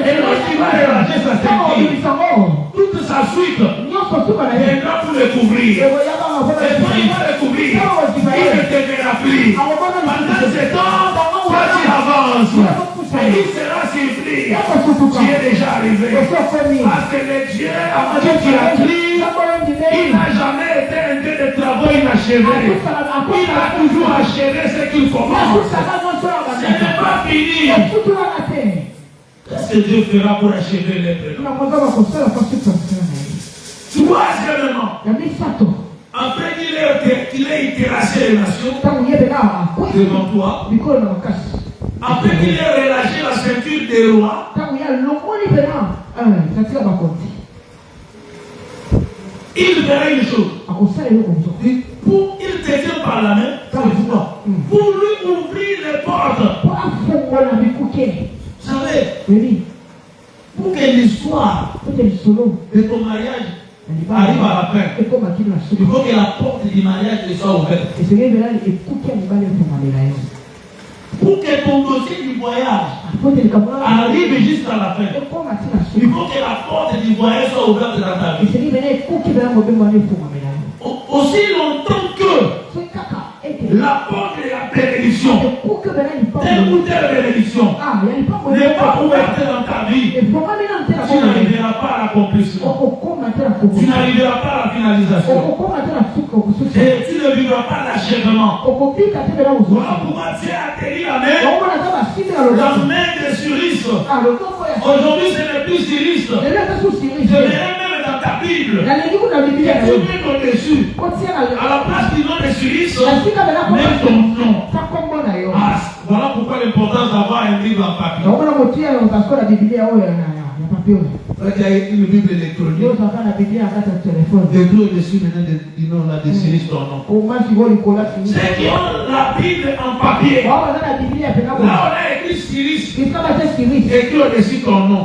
S1: Et lorsqu'il va relâcher sa ceinture, toute sa suite viendra pour le couvrir. Et quand il va le couvrir, il ne te verra plus. Pendant ce temps, toi tu avances. Et il sera surpris. Tu es déjà arrivé. Parce que le Dieu à qui tu as pris, il n'a jamais été un Dieu de travaux inachevé. Il a toujours achevé ce qu'il commence. Ce n'est pas fini. Qu'est-ce que Dieu fera pour achever les prénoms? Troisièmement, après qu'il ait terrassé les nations devant toi, après qu'il ait relâché la ceinture des rois, il verra une chose. Il te tient par la main pour lui ouvrir les portes. Vous savez, pour que l'histoire de ton mariage arrive à la fin, il faut que la porte du mariage soit ouverte. Pour que ton dossier du voyage arrive jusqu'à la fin, il faut que la porte du voyage soit ouverte dans ta vie. Aussi longtemps que la porte de la bénédiction bénédiction, telle ou telle bénédiction n'est pas ouverte dans ta vie, tu n'arriveras pas à l'accomplissement. Tu n'arriveras pas à la finalisation. Et tu ne vivras pas l'achèvement. Voilà pourquoi Dieu a atterri la main. La main de Cyrus. Aujourd'hui, ce n'est plus Cyrus. Je verrai même dans ta Bible. Et tu mets au-dessus. À la place du nom de Cyrus, mets ton nom. Ah, voilà pourquoi l'importance d'avoir un livre en papier. Il y a une Bible électronique. Décris au-dessus maintenant du nom là de Cyrus ton nom. Ceux qui ont la Bible en papier, là on a écrit Cyrus, écrit au-dessus ton nom.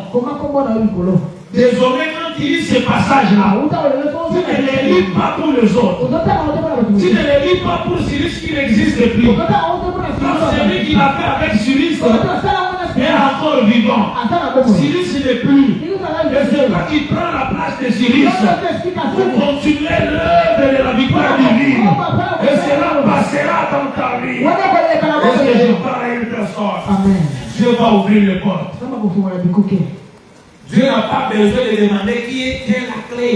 S1: Désormais, quand tu lis ces passages-là, tu ne les lis pas pour les autres. Tu ne les lis pas pour Cyrus qui n'existe plus. Quand celui qui l'a fait avec Cyrus est encore vivant. Cyrus n'est plus. Et c'est toi qui prends la place de Cyrus pour continuer l'œuvre de la victoire divine. Et cela passera dans ta vie. Est-ce que je parle à une personne? Dieu va ouvrir les portes. Dieu n'a pas besoin de demander qui tient la clé.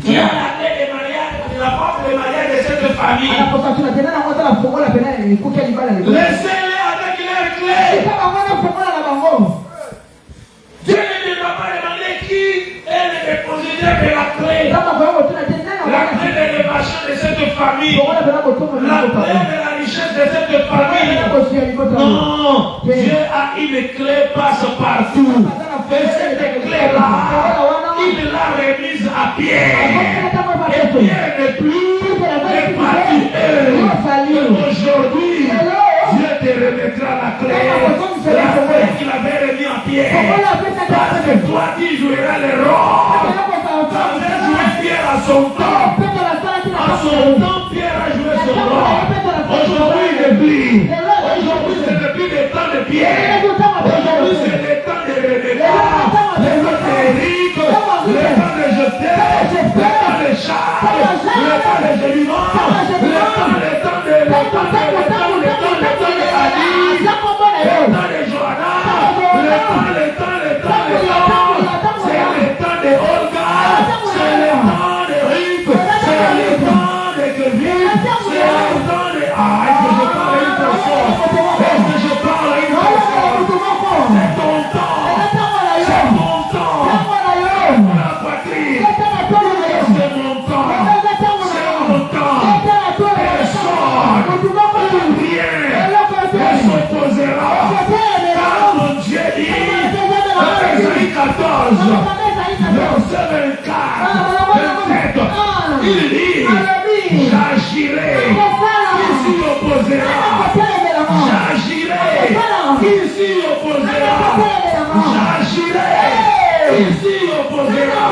S1: Qui a la clé de mariage, de la porte de mariage de cette famille. Laissez-les avec leur clé. Dieu ne va pas demander qui est le dépositaire de la clé. La clé de l'évasion de cette famille. La clé de la richesse de cette famille. Non, Dieu a une clé passe partout. Et cette clé-là, il l'a remise à Pierre. Et Pierre n'est plus aujourd'hui, Dieu te remettra la clé. La clé qu'il avait remis à Pierre. Parce que toi, tu joueras le rôle. Quand j'ai joué Pierre à son temps, Pierre a joué son rôle. Aujourd'hui, il est plus. Aujourd'hui, ce n'est plus le temps de Pierre. Aujourd'hui, c'est le temps de Rebecca, le temps d'Éric, le temps de Joseph, le temps de Charles, le temps de Gélimon, le temps de Ali, le temps de Johanna, le temps. C'est le temps de Olga, c'est le temps de Rick, c'est le temps de Kevin, c'est le temps de... Ah, est-ce que je parle à une personne? Est-ce que je parle à une personne? C'est ton temps. C'est mon temps. La patrie. C'est mon temps. C'est mon temps. Personne, rien ne s'opposera. Car mon Dieu dit, dans Ésaïe 14, verset 24, 27, il dit, j'agirai. Qui s'y opposera? J'agirai. Qui s'y opposera? J'agirai. Qui s'y opposera?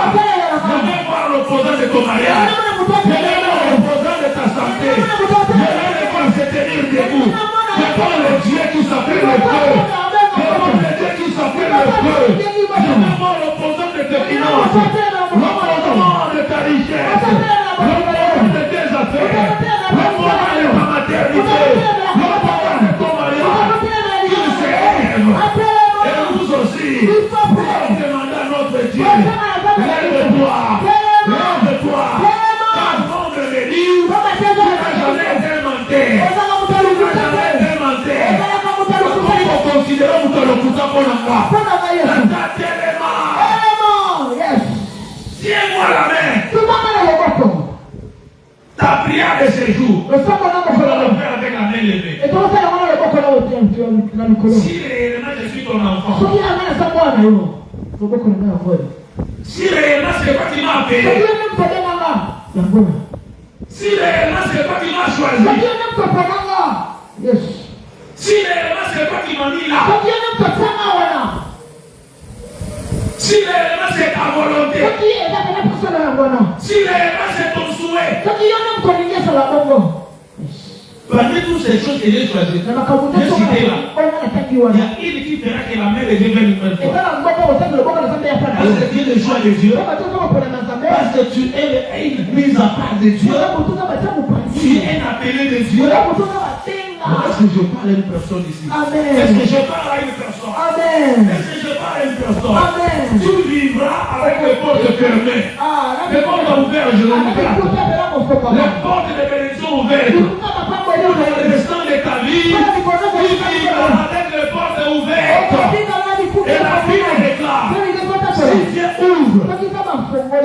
S1: Je vais voir l'opposant de ton mariage. Je vais voir l'opposant de ta santé. Je vais le voir se tenir debout. Je vois le Dieu qui s'appelle le feu. Je vois le Dieu qui s'appelle le feu. Je vais voir l'opposant de tes finances. L'opposant de ta richesse. L'opposant de tes affaires. L'opposant de ta maternité. L'opposant de ton mariage. Il s'élève. Et nous aussi. Pour demander à notre Dieu. Lève-toi. Lève-toi. Car mon me dit. Tu n'as jamais été menté. Tu n'as jamais été menté. Pour considérer que le couteau pour la foi. Tiens-moi la main. Ta prière de ce jour, tu dois le faire avec la main levée. Si réellement je suis ton enfant, si réellement c'est toi qui m'as appelé, si réellement c'est toi qui m'as choisi, si réellement c'est toi qui m'as mis là, si réellement c'est ta volonté, si réellement c'est ton souhait, parmi toutes ces choses que j'ai choisies, j'ai cité là, il y a une qui fera que la main devienne une nouvelle fois. Parce que tu es le choix de Dieu. Parce que tu es une mise à part de Dieu. Tu es un appelé de Dieu. Est-ce que je parle à une personne ici?
S2: Amen.
S1: Est-ce que je parle à une personne?
S2: Amen.
S1: Est-ce que je parle à une personne?
S2: Amen.
S1: Tu vivras avec les portes fermées. Les portes ouvertes, je le regarde. Les portes de bénédiction ouvertes. Pour le restant de ta vie, tu vivras avec les portes ouvertes. Et la Bible déclare, si Dieu ouvre,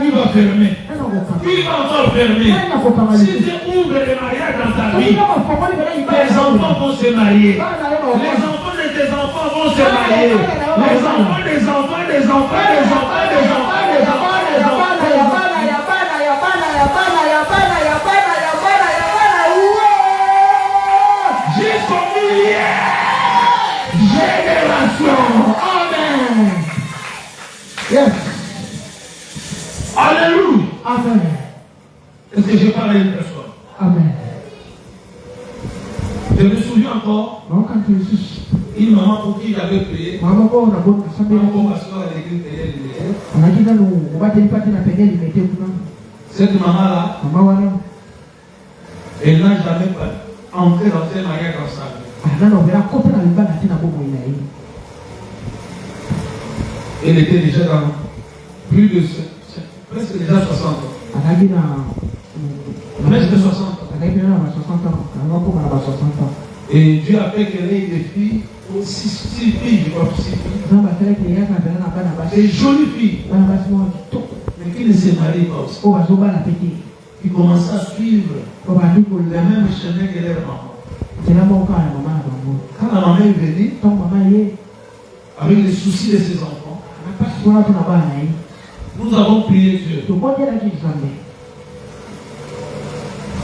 S1: tu vas fermer. Tu vas encore fermer. Si Dieu ouvre les mariages dans ta vie, les enfants vont se marier. Les enfants de tes enfants vont se marier. Les enfants des enfants des enfants des enfants des enfants des enfants des enfants. Jusqu'au millième génération. Amen.
S2: Yes.
S1: Alléluia.
S2: Amen.
S1: Est-ce que je parle à une personne?
S2: Amen.
S1: Je me souviens encore, une maman pour qui j'avais prié. Maman pour m'asseoir à l'église de cette maman-là, elle n'a jamais entré dans ce mariage dans sa vie. Elle était déjà dans plus de presque déjà 60 ans. Presque 60 ans. Et Dieu a fait qu'elle ait des filles, 6 filles, je crois, 6 filles. Des jolies filles. Mais qui ne se marient pas aussi. Qui commençaient à suivre les mêmes chemins que leur maman. Quand la maman est venue, avec les soucis de ses enfants, nous avons prié Dieu.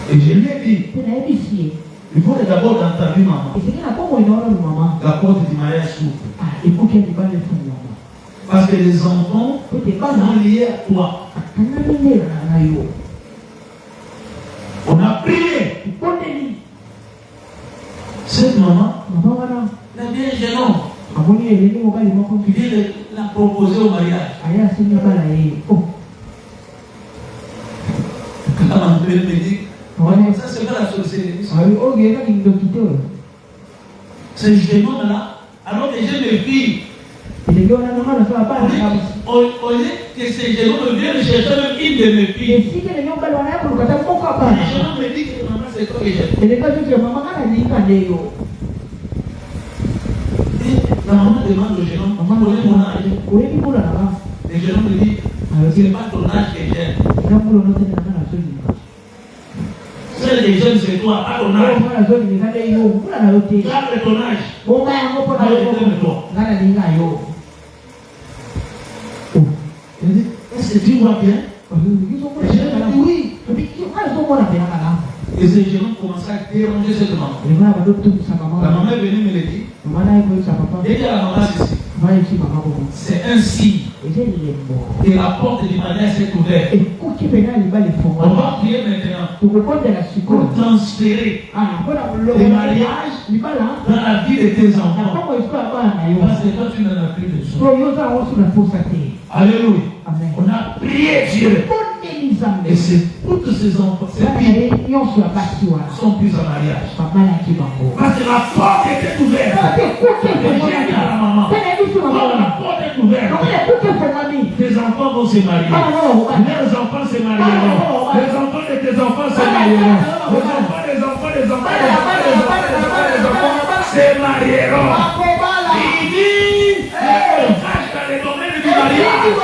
S1: Et je lui ai dit, il faut d'abord dans ta vie, maman, la porte du mariage s'ouvre. Parce que les enfants sont liés à toi. On a prié. Cette maman, elle a bien gênant. Il vient la proposer au mariage. Quand la maman me dit, ça c'est pas la sorcellerie. C'est justement là, alors que j'ai des filles. Au lieu que ces géants viennent chercher même une de mes filles. Les géants me disent que maman c'est toi que j'aime. La maman demande au géant, maman connaît mon âge. Les géants me disent, c'est pas ton âge que j'aime. Celle des jeunes c'est toi, pas ton âge. Garde ton âge. Elle dit, est-ce que tu vois bien? Et je lui dis oui. Et ces gens commençaient à déranger cette maman. La maman est venue me le dire. Et dit à la maman ceci. C'est un signe. Et la porte du mariage s'est ouverte. On va prier maintenant pour transférer les mariages dans la vie de tes enfants. Parce que toi tu n'en as plus de soin. Alléluia. On a prié Dieu. Et c'est toutes ces enfants, ces filles sont plus en mariage. Parce que la porte était ouverte. Et j'ai dit à la maman, quand la porte est ouverte, tes enfants vont se marier. Les enfants se marieront. Les enfants de tes enfants se marieront. Les enfants des enfants des enfants des enfants des enfants des enfants se marieront. Il dit, on cache dans les domaines du mariage.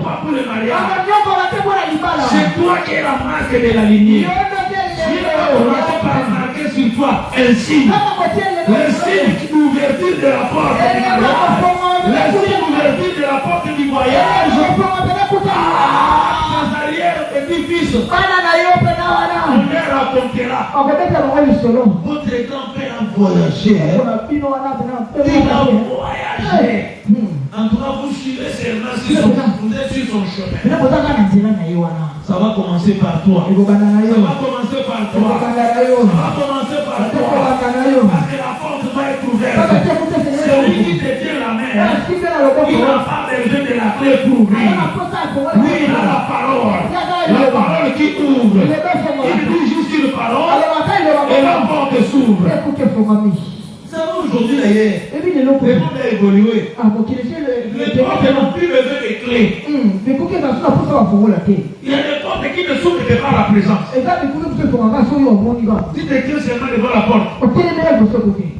S1: Pas pour le mariage. C'est toi qui es la marque de la lignée. On n'a pas marqué sur toi un signe. Le signe d'ouverture de la porte du mariage. Le signe d'ouverture de la porte du voyage. Nazariel, petit-fils. On est racontera. Votre grand-père a voyagé. Il a voyagé. En tout cas, vous suivez seulement vous êtes sur son chemin. Ça va commencer par toi. Ça va commencer par toi. Ça va commencer par toi. Parce que la porte va être ouverte. Celui qui te tient la main, il n'a pas besoin de la clé pour ouvrir. Lui, il a la parole. La parole qui ouvre. Vous savez, aujourd'hui, d'ailleurs, le monde a évolué. Les portes n'ont plus besoin de clés. Il y a des portes qui ne s'ouvrent que par la présence. Si tes clés seulement devant la porte.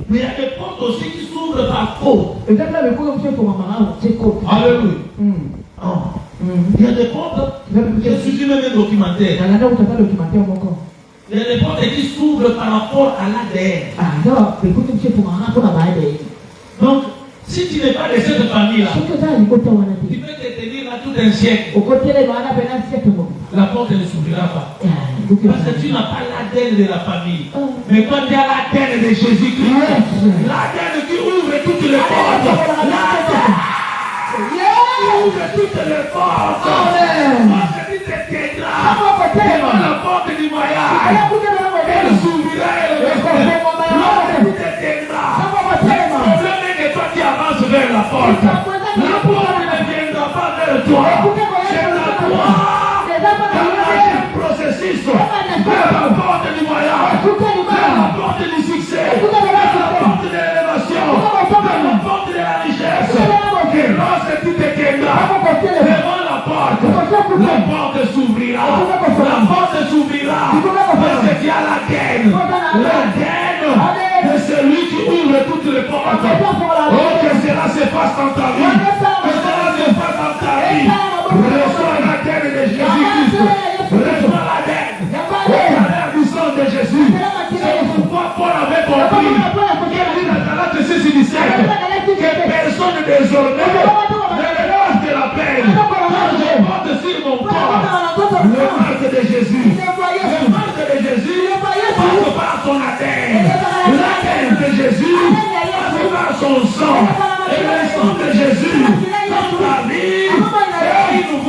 S1: Mais il y a des portes aussi qui s'ouvrent par code. Alléluia. Il y a des portes. Je suis même un documentaire. Il y a des portes qui s'ouvrent par rapport à l'ADN. Donc, si tu n'es pas de cette famille-là, tu peux te tenir là tout un siècle. La porte ne s'ouvrira pas. Parce que tu n'as pas l'ADN de la famille. Mais quand tu as l'ADN de Jésus-Christ, l'ADN qui ouvre toutes les portes. L'ADN ouvre toutes les portes. Parce que tu te tiendras devant la porte du mariage. Elle s'ouvrira et le tu te tiendras. Le problème est que toi tu avances vers la porte. La porte ne viendra pas vers toi. C'est à toi d'engager un processus vers la porte du mariage, vers la porte du succès, vers la porte de l'élévation, vers la porte de la richesse. Et lorsque tu te tiendras devant la porte s'ouvrira. La porte s'ouvrira parce que tu as la gaine. La gaine de celui qui ouvre toutes les portes. Oh, que cela se fasse dans ta vie. Que cela se fasse dans ta vie. Reçois la gaine de Jésus-Christ. Reçois la gaine. Au travers du sang de Jésus. C'est pourquoi Paul avait compris. Il dit dans Galates 6:17 que personne désormais ne relâche de la peine. Quand je porte sur mon corps le marque de Jésus. Le marque de Jésus passe par son ADN. L'ADN de Jésus passe par son sang. Et le sang de Jésus dans ta vie. Et il nous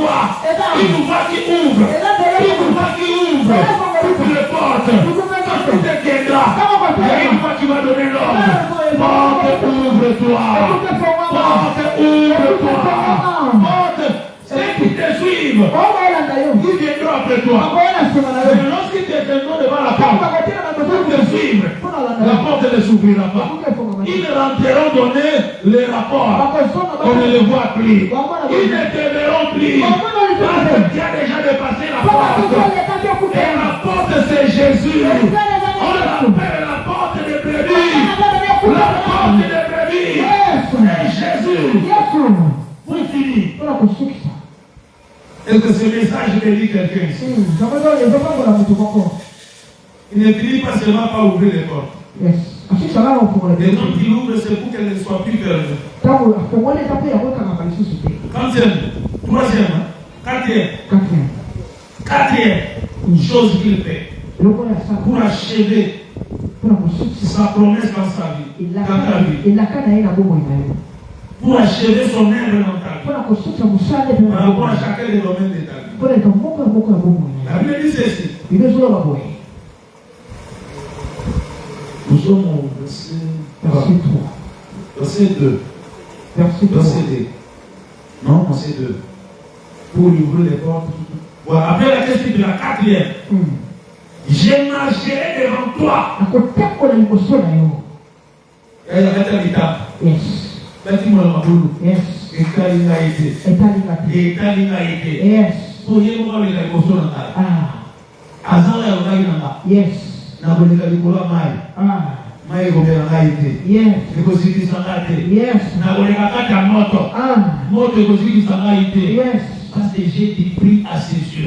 S1: voit qui ouvre. Il nous voit qui ouvre toutes les portes. Quand tu te tiendras, et une fois tu vas donner l'ordre. Porte, ouvre-toi. Porte, ouvre-toi. Porte, ceux qui te suivent, ils viendront après toi. Mais lorsqu'ils te viendront devant la porte, pour te suivre, la porte ne s'ouvrira pas. Ils rentreront donner les rapports. On ne les voit plus. Ils ne te verront plus. Parce que tu as déjà dépassé la porte. Et la porte, c'est Jésus. On l'appelle la porte des brebis. La porte des brebis. C'est Jésus. Pour finir. Est-ce que ce message bénit quelqu'un ici? Il ne finit pas seulement par ouvrir les portes. Et donc il ouvre, c'est pour qu'elle ne soit plus fermée. Quatrième, troisième, quatrième chose qu'il fait pour achever sa promesse dans sa vie, dans ta vie. Pour achever son œuvre dans ta vie. Par rapport à chacun des domaines de ta vie. La Bible dit ceci. Nous sommes au verset 3. Verset 2. Verset 2. Non, verset 2. Pour lui ouvrir les portes. Voilà. Après la question de la quatrième. Je marcherai devant toi. Elle a été l'étape. Yes. Yes. Yes. Parce que j'ai des prix à ses yeux.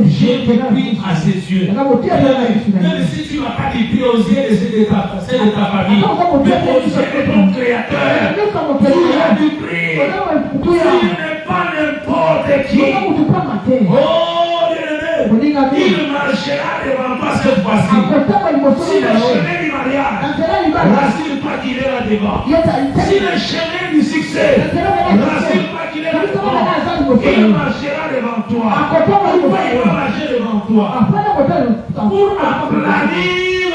S1: J'ai des prix à ses yeux. Même si tu n'as pas des prix aux yeux de ta famille, mais aux yeux de ton Créateur, tu as du prix. Tu n'es pas n'importe qui. Oh, bien-aimé, il marchera devant toi cette fois-ci. Si le chemin du mariage, rassure pas qu'il est là devant. Si le chemin du succès, rassure pas qu'il est là devant. Il marchera devant toi. Pourquoi il va marcher devant toi? Pour aplanir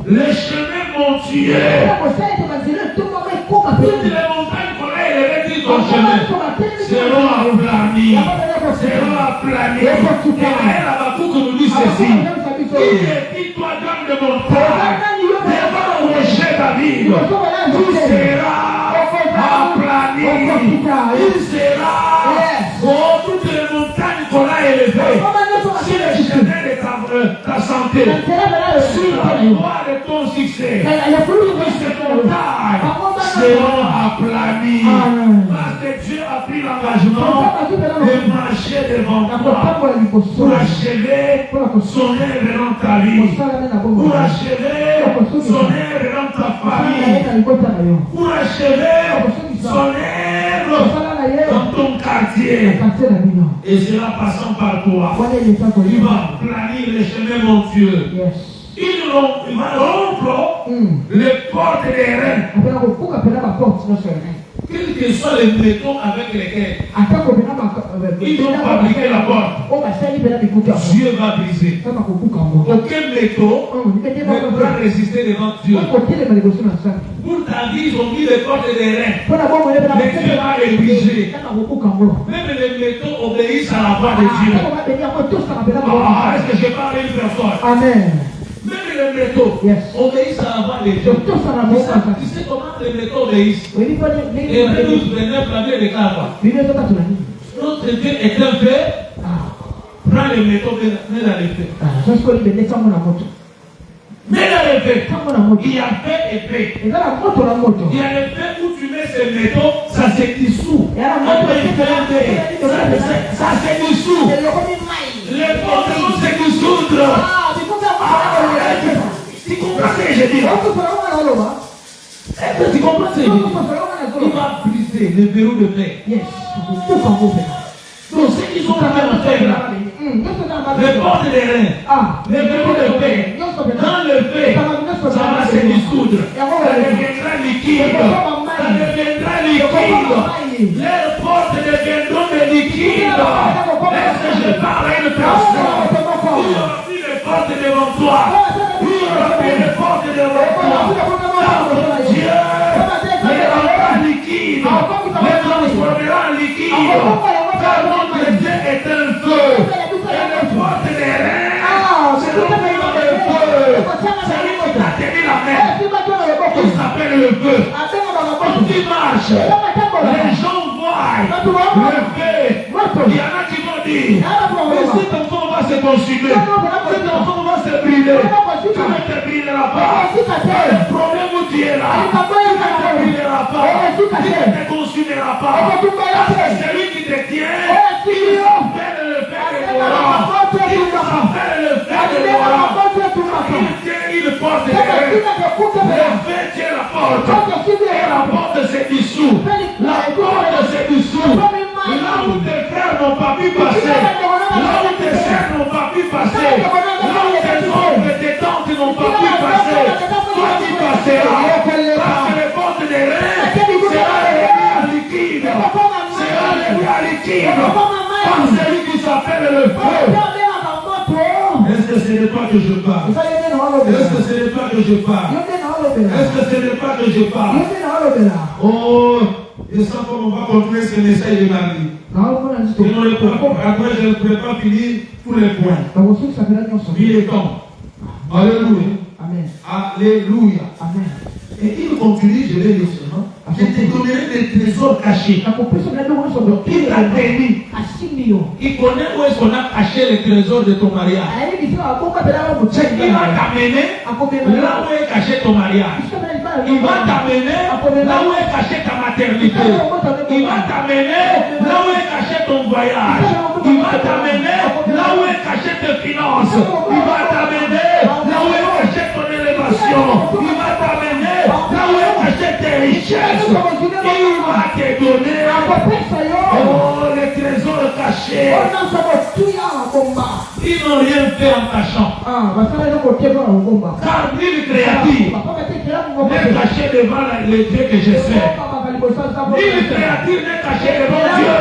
S1: les chemins montueux. Toutes les montagnes qu'on a élevées sur ton chemin seront aplanies. Seront aplanies. Et là-bas, pour que nous disions ceci. Qui est-il, toi, dans le montagne? Devant le David, tu seras aplani, tu seras sur toutes les montagnes qu'on a élevées, sur les chemins de ta santé, sur la voie de ton succès, toutes ces montagnes seront aplanies. Parce que Dieu a pris l'engagement de marcher devant toi pour achever son œuvre dans ta vie, pour achever son œuvre dans ta famille, pour achever son œuvre dans ton quartier. Et cela passant par toi, il va planir les chemins montueux. Il va rompre les portes des reins. Quels que soient les métaux avec lesquels ils ont fabriqué la porte, Dieu va briser. Aucun métaux ne pourra résister devant Dieu. Pour ta vie, ils ont mis les portes des reins. Mais Dieu va les briser. Même les métaux obéissent à la voix de Dieu. Est-ce que je parle à une personne?
S2: Amen.
S1: Même les métaux obéissent à la voix de Dieu. Tu sais comment les métaux obéissent? Et même nous prenons la vie de Kava. Notre Dieu est un feu. Prends les métaux, mets dans les feux. Mets dans les feux. Il y a feu et feu. Il y a le feu où tu mets ces métaux, ça se dissout. Ça se dissout. Les portes vont se dissoudre. Tu comprends ce que je dis? Est-ce que tu comprends ce que je dis? Il va briser le verrou de paix. Donc ceux qui sont en train de faire là, les portes des reins, les verrous de paix, dans le fait, ça va se dissoudre. Ça deviendra liquide. Ça deviendra liquide. Les portes deviendront des liquides. Est-ce que je parle à une personne? Il y aura plus de portes devant toi. Il y aura plus de portes devant toi. Dieu les rendra liquides. Les transformera en liquide. Car notre Dieu est un feu. Et les portes des reins seront mises dans le feu. C'est lui qui t'a tenu la main. Il s'appelle le feu. Quand tu marches, les gens voient le feu. Il y en a qui vont dire, mais si ton feu va se consumer, si ton feu va se brûler, tu ne te brûleras pas. Le problème où tu es là, tu ne te brûleras pas. Tu ne te consumeras pas. Parce que celui qui te tient, il s'appelle le feu dévorant. Il s'appelle le feu dévorant. Il tient une porte de rein. Le feu tient la porte. Et la porte se dissout. La porte se dissout. Là où tes frères n'ont pas pu passer, là où tes sœurs n'ont pas pu passer, là où tes oncles et tes tantes n'ont pas pu passer, toi tu passeras. Parce que les portes des reins sera réduit à liquide. Sera réduit à liquide. Par celui qui s'appelle le feu. Est-ce que c'est de toi que je parle? Est-ce que c'est de toi que je parle? Est-ce que c'est de toi que je parle? Oh, je sens comme on va continuer ce message de ma vie. Après, je ne pourrai pas finir tous les points. Il est temps. Alléluia.
S2: Amen.
S1: Alléluia.
S2: Amen.
S1: Et il continue, je vais lire seulement. Je te donnerai des trésors cachés. Il t'a béni. Il connaît où est-ce qu'on a caché les trésors de ton mariage. Il va t'amener là où est caché ton mariage. Il va t'amener là où est caché ta maternité. Il va t'amener là où est caché ton voyage. Il va t'amener là où est caché tes finances. Il va t'amener là où est caché ton élévation. Il va t'amener là où est caché tes richesses. Il va te donner les trésors cachés. Ils n'ont rien fait en cachant. Car nul créatif n'est caché devant les dieux que je sais. Nul créatif n'est caché devant Dieu.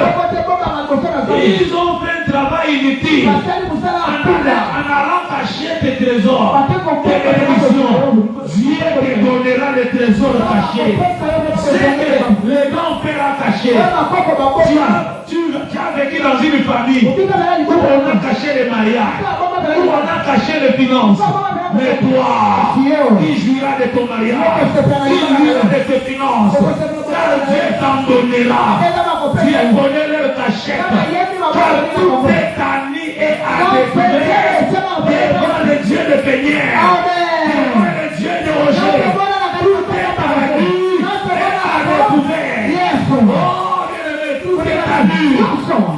S1: Ils ont fait un travail inutile en allant cacher tes trésors, tes bénédictions. Dieu te donnera les trésors cachés. C'est que les grands pères ont caché. Tu as vécu dans une famille où on a caché les mariages. où on a caché les finances. Mais toi, qui jouira de ton mariage, qui jouira de tes finances, car Dieu t'en donnera. Dieu connaît leur cachette. Car tout est ami et à découvert devant le Dieu de Peignère, devant le Dieu de Roger. Tout est paradis et à découvert. Oh, bien-aimé, tout est à nu.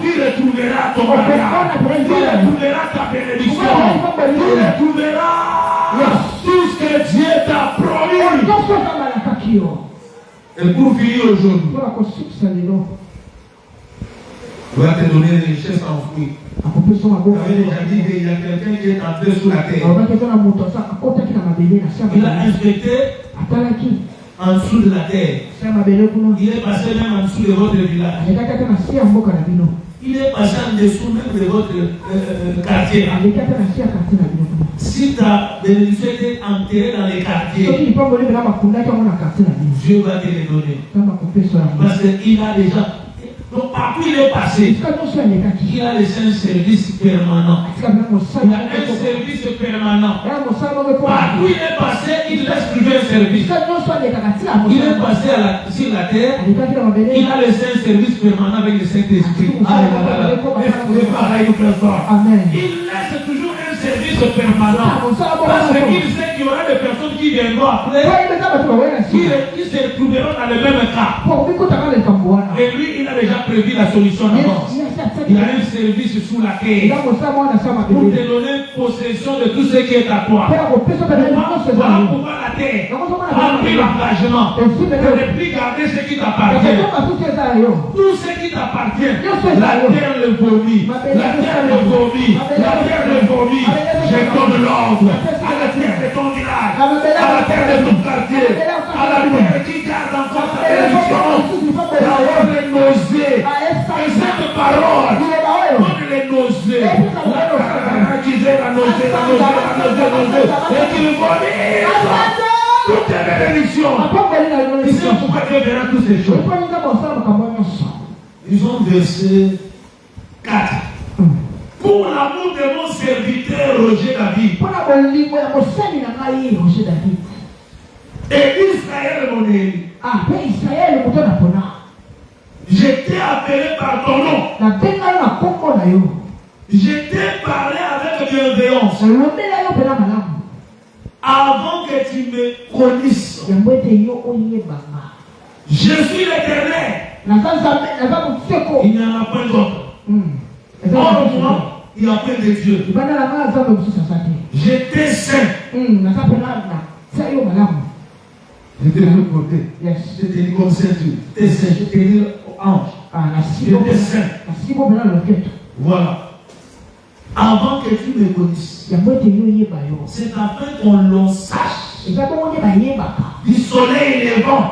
S1: Tu retrouveras ton mariage. Tu retrouveras ta bénédiction. Tu retrouveras tout ce que Dieu t'a promis. Et pour finir aujourd'hui, on va te donner des richesses enfouies. J'avais déjà dit qu'il y a quelqu'un qui est entré sous la terre. Il a inspecté en dessous de la terre. Il est passé même en dessous de votre village. Il est passé en dessous même de votre quartier. Si ta bénédiction était enterrée dans les quartiers, Dieu va te les donner. Parce qu'il a déjà. Donc partout il est passé, il a laissé un service permanent. Il a un service permanent. Partout il est passé, il laisse toujours un service. Il est passé sur la terre, il a laissé un service permanent avec le Saint-Esprit. Il laisse toujours un service permanent. Parce qu'il sait qu'il y aura des personnes qui viendront après, qui se trouveront dans le même cas. Et lui, il a déjà prévu la solution d'avance. Il a un service sous la terre pour te donner possession de tout ce qui est à toi. Voilà pourquoi la terre a pris l'engagement de ne plus garder ce qui t'appartient. Tout ce qui t'appartient, la terre le vomit. La terre le vomit. La terre le vomit. Je donne l'ordre à la terre de ton village, à la terre de ton quartier, à la terre qui garde encore ta bénédiction, d'avoir les nausées. Et cette parole, donne les nausées. La qui fait la nausée, et qui vomit toutes les bénédictions. Tu sais pourquoi Dieu verra toutes ces choses? Ils ont versé 4. Pour l'amour de mon serviteur Roger David. Et Israël mon élu. Je t'ai appelé par ton nom. Je t'ai parlé avec bienveillance. Avant que tu me connaisses. Je suis l'Éternel. Il n'y en a pas d'autre. Hors moi, il y a plein de Dieu. J'étais saint. J'étais de l'autre côté. J'étais dit comme saint. J'étais saint. J'étais dit ange. J'étais saint. Voilà. Avant que tu me connaisses, c'est afin qu'on l'on sache. Du soleil levant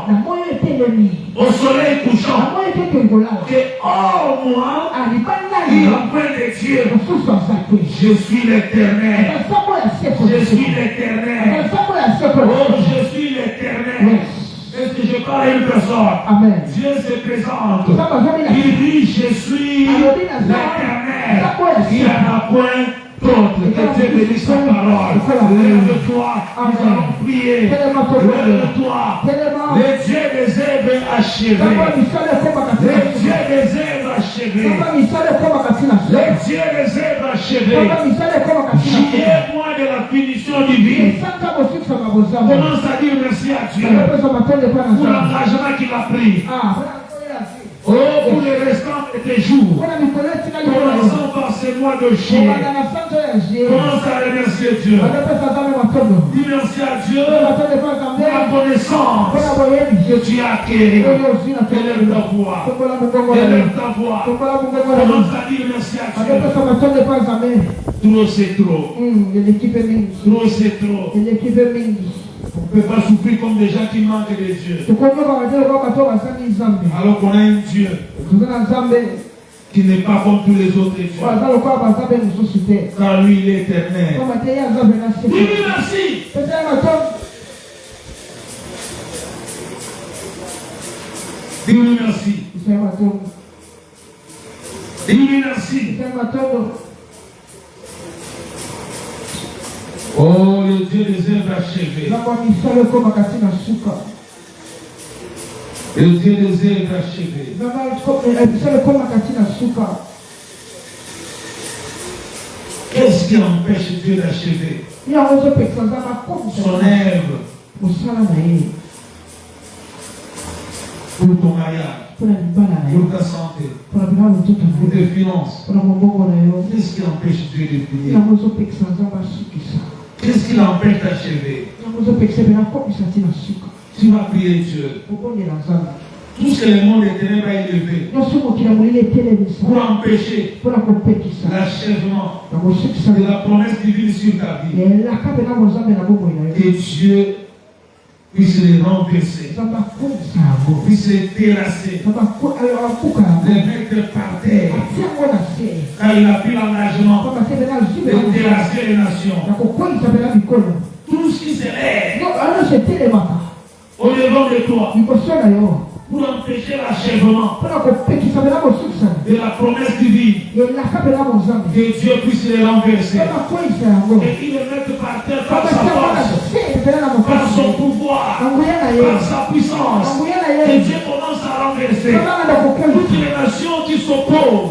S1: au soleil couchant, que hors moi, il y a plein de Dieu. Je suis l'Éternel. Je suis l'Éternel. Oh, je suis l'Éternel. Est-ce que je parle à une personne? Amen. Dieu se présente. Il dit, je suis l'Éternel. Il n'y en a point d'autre. Que Dieu bénisse sa parole. Lève-toi. Nous allons prier. Lève-toi. Le Dieu des œuvres achevées. Le Dieu des œuvres achevées. Le Dieu des œuvres achevées. J'y moi de la finition divine. Commence à dire merci à Dieu pour l'engagement qu'il a pris. Oh, pour les restants de tes jours. Commençons par ce mois de juillet. Commence à remercier Dieu. Dis merci à Dieu pour la connaissance que tu as acquérie. Élève ta voix. Élève ta voix. Commence à dire merci à Dieu. Trop c'est trop. Trop c'est trop. On ne peut pas souffrir comme des gens qui manquent de Dieu. Alors qu'on a un Dieu qui n'est pas comme tous les autres dieux. Car lui, il est éternel. Dis-lui merci. Dis-lui merci. Dis-lui merci. Oh, le Dieu des œuvres achevées. Le Dieu des œuvres achevées. Qu'est-ce qui empêche Dieu d'achever son œuvre pour ton mariage, pour ta santé, pour tes finances? Qu'est-ce qui empêche Dieu de finir? Qu'est-ce qui l'empêche d'achever? Tu vas prier Dieu. Tout ce que le monde des ténèbres a élevé pour empêcher l'achèvement de la promesse divine sur ta vie, que Dieu puisse les renverser, puisse les terrasser, les mettre par terre, car il a pris l'engagement de terrasser les nations. Tout ce qui se lève au devant de toi pour empêcher l'achèvement de la promesse divine, que Dieu puisse les renverser et qu'il les mette par terre par sa force, par son pouvoir, par sa puissance. Que Dieu commence à renverser toutes les nations qui s'opposent,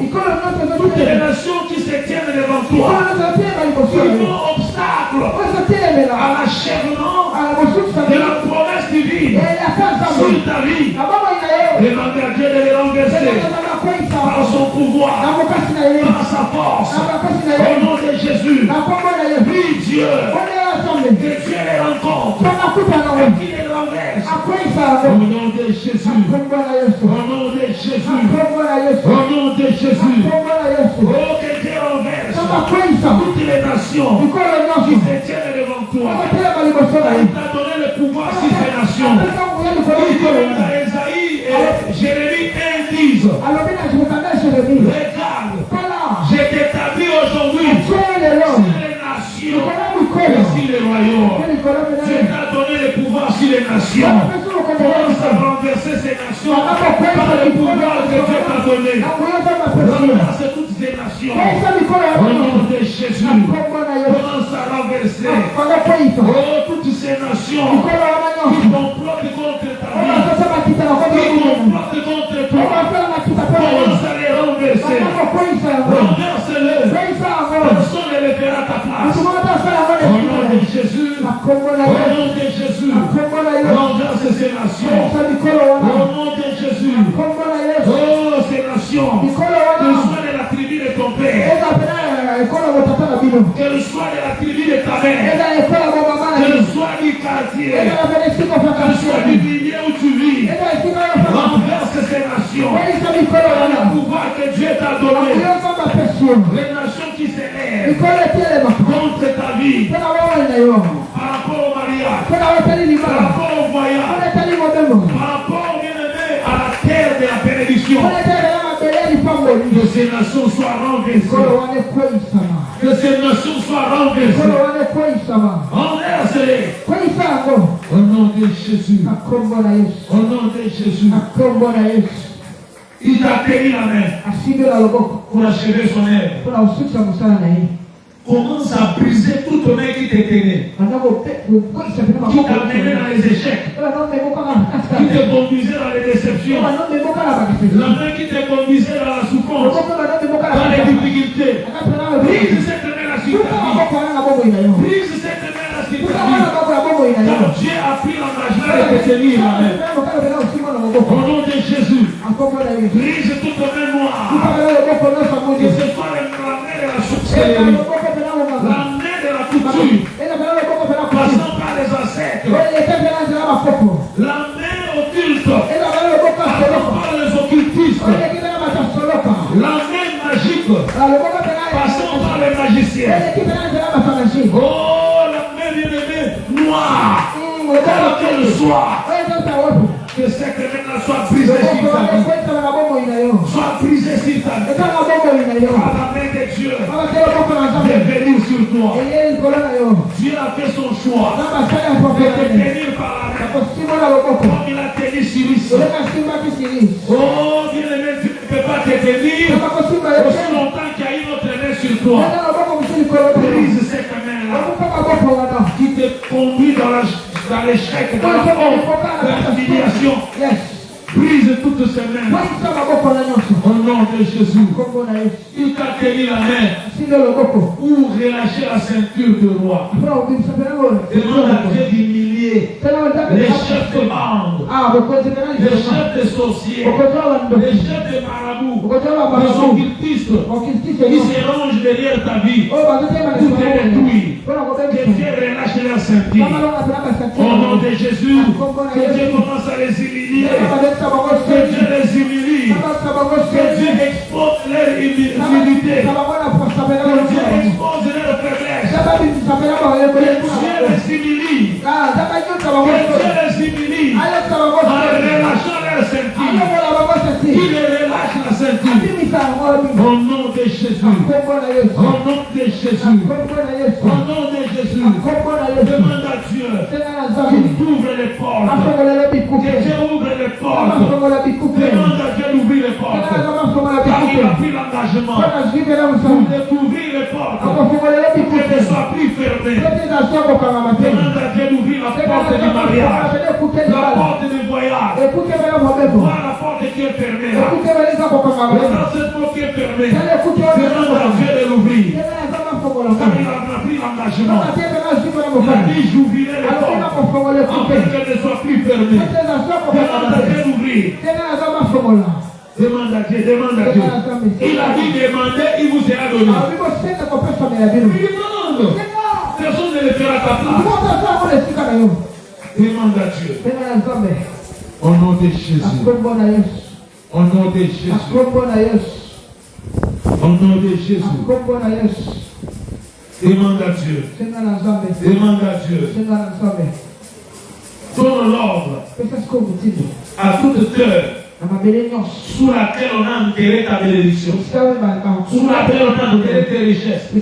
S1: toutes les nations qui se tiennent devant toi, qui font obstacle à l'achèvement de la promesse divine sur ta vie. Demande à Dieu de les renverser par son pouvoir, par sa force. Au nom de Jésus, prie Dieu que Dieu les rencontre et qu'il les renverse. Au nom de Jésus, au nom de Jésus, au nom de Jésus. Oh, que Dieu renverse toutes les nations qui se tiennent devant toi. Il t'a donné le pouvoir sur ces nations. Il dit à Esaïe et Jérémie 1:10. Regarde, je t'établis aujourd'hui sur les nations et sur les royaumes. Dieu t'a donné le pouvoir sur les nations. Commence à renverser ces nations par le pouvoir que Dieu t'a donné. Renverse toutes ces nations. Au nom de Jésus, commence à renverser toutes ces nations qui complotent contre ta vie, qui complotent contre toi. Commence à les renverser. Renverse-les. Personne ne les fera ta place. Au nom de Jésus, au nom de Jésus, renverse ces nations. Au nom de Jésus, oh ces nations, qu'elles soient de la tribu de ton père, qu'elles soient de la tribu de ta mère, qu'elles soient du quartier, qu'elles soient du milieu où tu vis, renverse ces nations. Le pouvoir que Dieu t'a donné, les nations qui s'élèvent contre ta vie, par rapport au mariage, par rapport au voyage, par rapport bien-aimé à la terre de la bénédiction, que ces nations soient renversées. Que ces nations soient renversées. Renverse-les. Au nom de Jésus. Au nom de Jésus. Il t'a tenu la main pour achever son œuvre. Commence à briser toute main qui te tenait, qui t'a mené dans les échecs, qui te conduisait dans les déceptions, la main qui te conduisait dans la souffrance, dans les difficultés. Brise cette main-là sur ta vie. Brise cette main-là sur ta vie. Car Dieu a pris l'engagement de te tenir la main. Au nom de Jésus, brise toute main noire, que ce soit la main de la sorcellerie, la main de la couture, passant par les ancêtres, la main occulte, passant par les occultistes, la main magique, passant par les magiciens. Oh, la main bien-aimée noire, quelle qu'elle soit, que cette main-là soit brisée sur ta vie. Soit brisée sur ta vie. Par la main de Dieu de venir sur toi. Dieu a fait son choix de te tenir par la main comme il a tenu Cyrus. Oh, bien-aimé, tu ne peux pas te tenir aussi longtemps qu'il y a une autre main sur toi. Brise cette main-là. conduit dans l'échec, dans la honte, dans l'humiliation.
S2: Yes.
S1: Brise toutes ces mains. Au nom de Jésus. Il t'a tenu la main ou relâcher la ceinture de roi. Demande à Dieu d'humilier les chefs de bande, les chefs de sorciers, les chefs de marabouts, les occultistes qui se rangent derrière ta vie pour te détruire. Que Dieu relâche leur ceinture. Au nom de Jésus, que Dieu commence à les humilier. Que Dieu les humilie. Que Dieu expose leur humilité. Que Dieu expose leur faiblesse. Que Dieu les humilie. Que Dieu les humilie. En relâchant leur ceinture. Il les relâche la ceinture. Au nom de Jésus. Au nom de Jésus. Au nom de Jésus. Demande à Dieu qu'il ouvre les portes. Que Dieu ouvre les portes. Demande à Dieu d'ouvrir les portes. Car il a pris l'engagement d'ouvrir les portes pour que ne soient plus fermées. Demande à Dieu d'ouvrir la porte du mariage, la porte du voyage. Vois la porte qui est fermée là. Dans cette porte qui est fermée, demande à Dieu de l'ouvrir. Car il a pris l'engagement. Il a dit j'ouvrirai les portes afin qu'elles ne soient plus fermées. Demande à Dieu d'ouvrir. Demande à Dieu, demande à Dieu. Il a dit demandez, il vous sera donné. Il demande. Personne ne le fera à ta place. Demande à Dieu. Au nom de Jésus. Au nom de Jésus. Au nom de Jésus. Demande à Dieu. Demande à Dieu. Donne l'ordre à toute terre sous laquelle on a enterré ta bénédiction, sous laquelle on a enterré tes richesses, et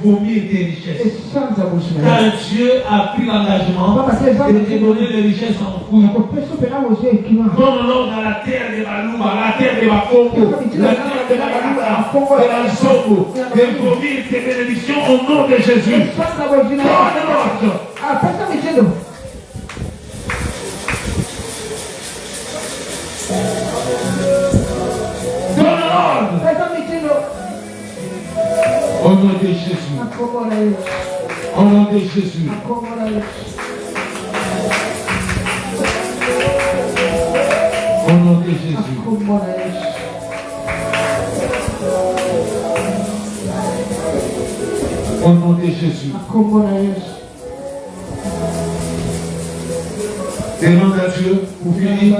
S1: vomir tes richesses. Car Dieu a pris l'engagement de te donner les richesses en fouille. Donne l'ordre à la terre de Balouba, la terre de Bakongo, la terre de Bakata, de la Zobo, de vomir tes bénédictions au nom de Jésus. Donne l'ordre. Donne l'ordre. Au nom de Jésus. Au nom de Jésus. Au nom de Jésus. Au nom de Jésus. Demande à Dieu pour finir.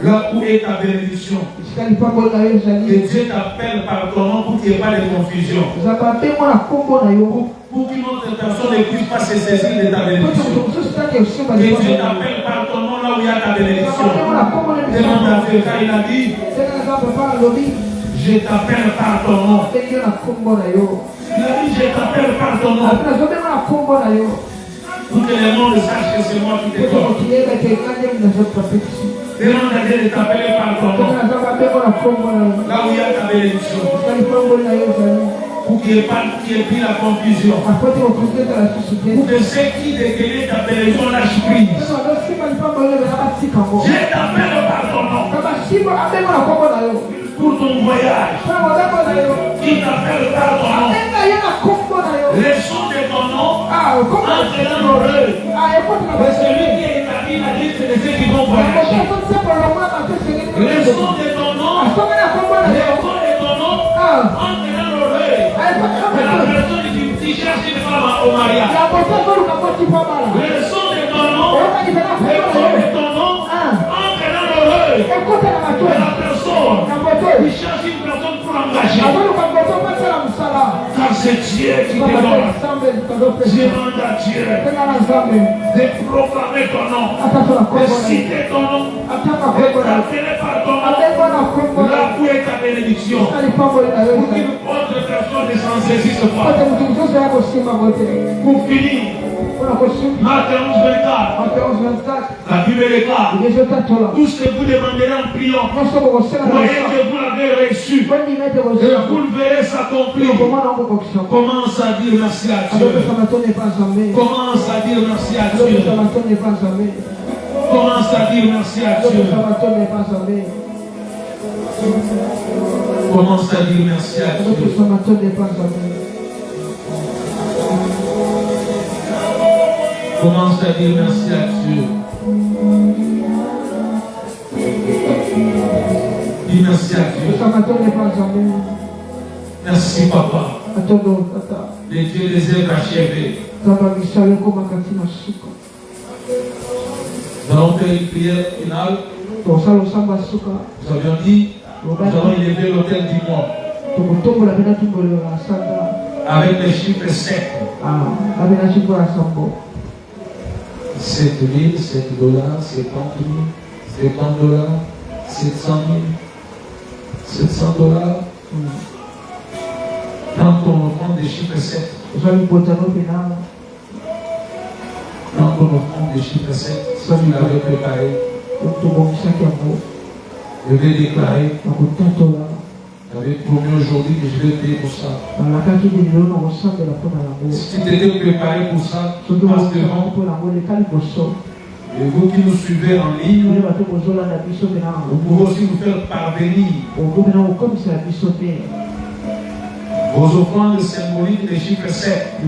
S1: Là où est ta bénédiction, que Dieu t'appelle par ton nom pour qu'il n'y ait pas de confusion. Pour qu'une autre personne ne puisse pas se saisir de ta bénédiction. Que Dieu t'appelle par ton nom là où il y a ta bénédiction. Demande à Dieu, car il a dit je t'appelle par ton nom. Il a dit je t'appelle par ton nom. Pour que le monde sache que c'est moi qui te porte. Demande à Dieu de t'appeler par ton nom. Là où il y a ta bénédiction. Pour qu'il n'y ait plus la confusion. Pour que ceux qui détenaient ta bénédiction lâchent prise. Je t'appelle par ton nom. Pour ton voyage. Qui t'appelle par ton nom. Les sons de ton nom entrent dans l'oreille. Et celui qui est établi la liste de ceux qui vont voyager. Les sons de ton nom, les sons de ton nom entrent dans l'oreille. Et la personne qui cherche une femme au mariage. Les sons de ton nom, les sons de ton nom entrent dans l'oreille. Et la personne qui cherche une personne pour engager. Car c'est Dieu qui te donne. Demande à Dieu de proclamer ton nom, de citer ton nom, de t'appeler par ton nom, là où est ta bénédiction, pour qu'une autre personne ne s'en saisisse pas. Pour finir, Marc 11, 24. La Bible déclare. Tout ce que vous demanderez en priant, voyez que vous l'avez reçu. Et vous le verrez s'accomplir. Commence à dire merci à Dieu. Commence à dire merci à Dieu. Commence à dire merci à Dieu. Commence à dire merci à Dieu. Commence à dire merci à Dieu. Dis merci à Dieu. Merci Papa. Les dieux des œuvres achevées. Nous allons faire une prière finale. Nous avions dit, nous allons élever l'autel du mois avec le chiffre 7. 7 000, 7 dollars, 70 000, 70 dollars, 700 000, 700 dollars. Quand on prend des chiffres 7, quand on prend des chiffres 7, si vous l'avez préparé, je vais déclarer, j'avais promis aujourd'hui que je vais payer pour ça. Si tu t'étais préparé pour ça, passe devant. Et vous qui nous suivez en ligne, vous pouvez aussi nous faire parvenir vos offrandes symboliques des chiffres 7.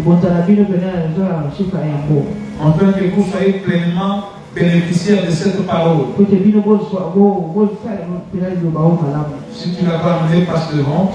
S1: Afin que vous soyez pleinement bénéficiaire de cette parole. Si tu l'as pas amené, passe devant.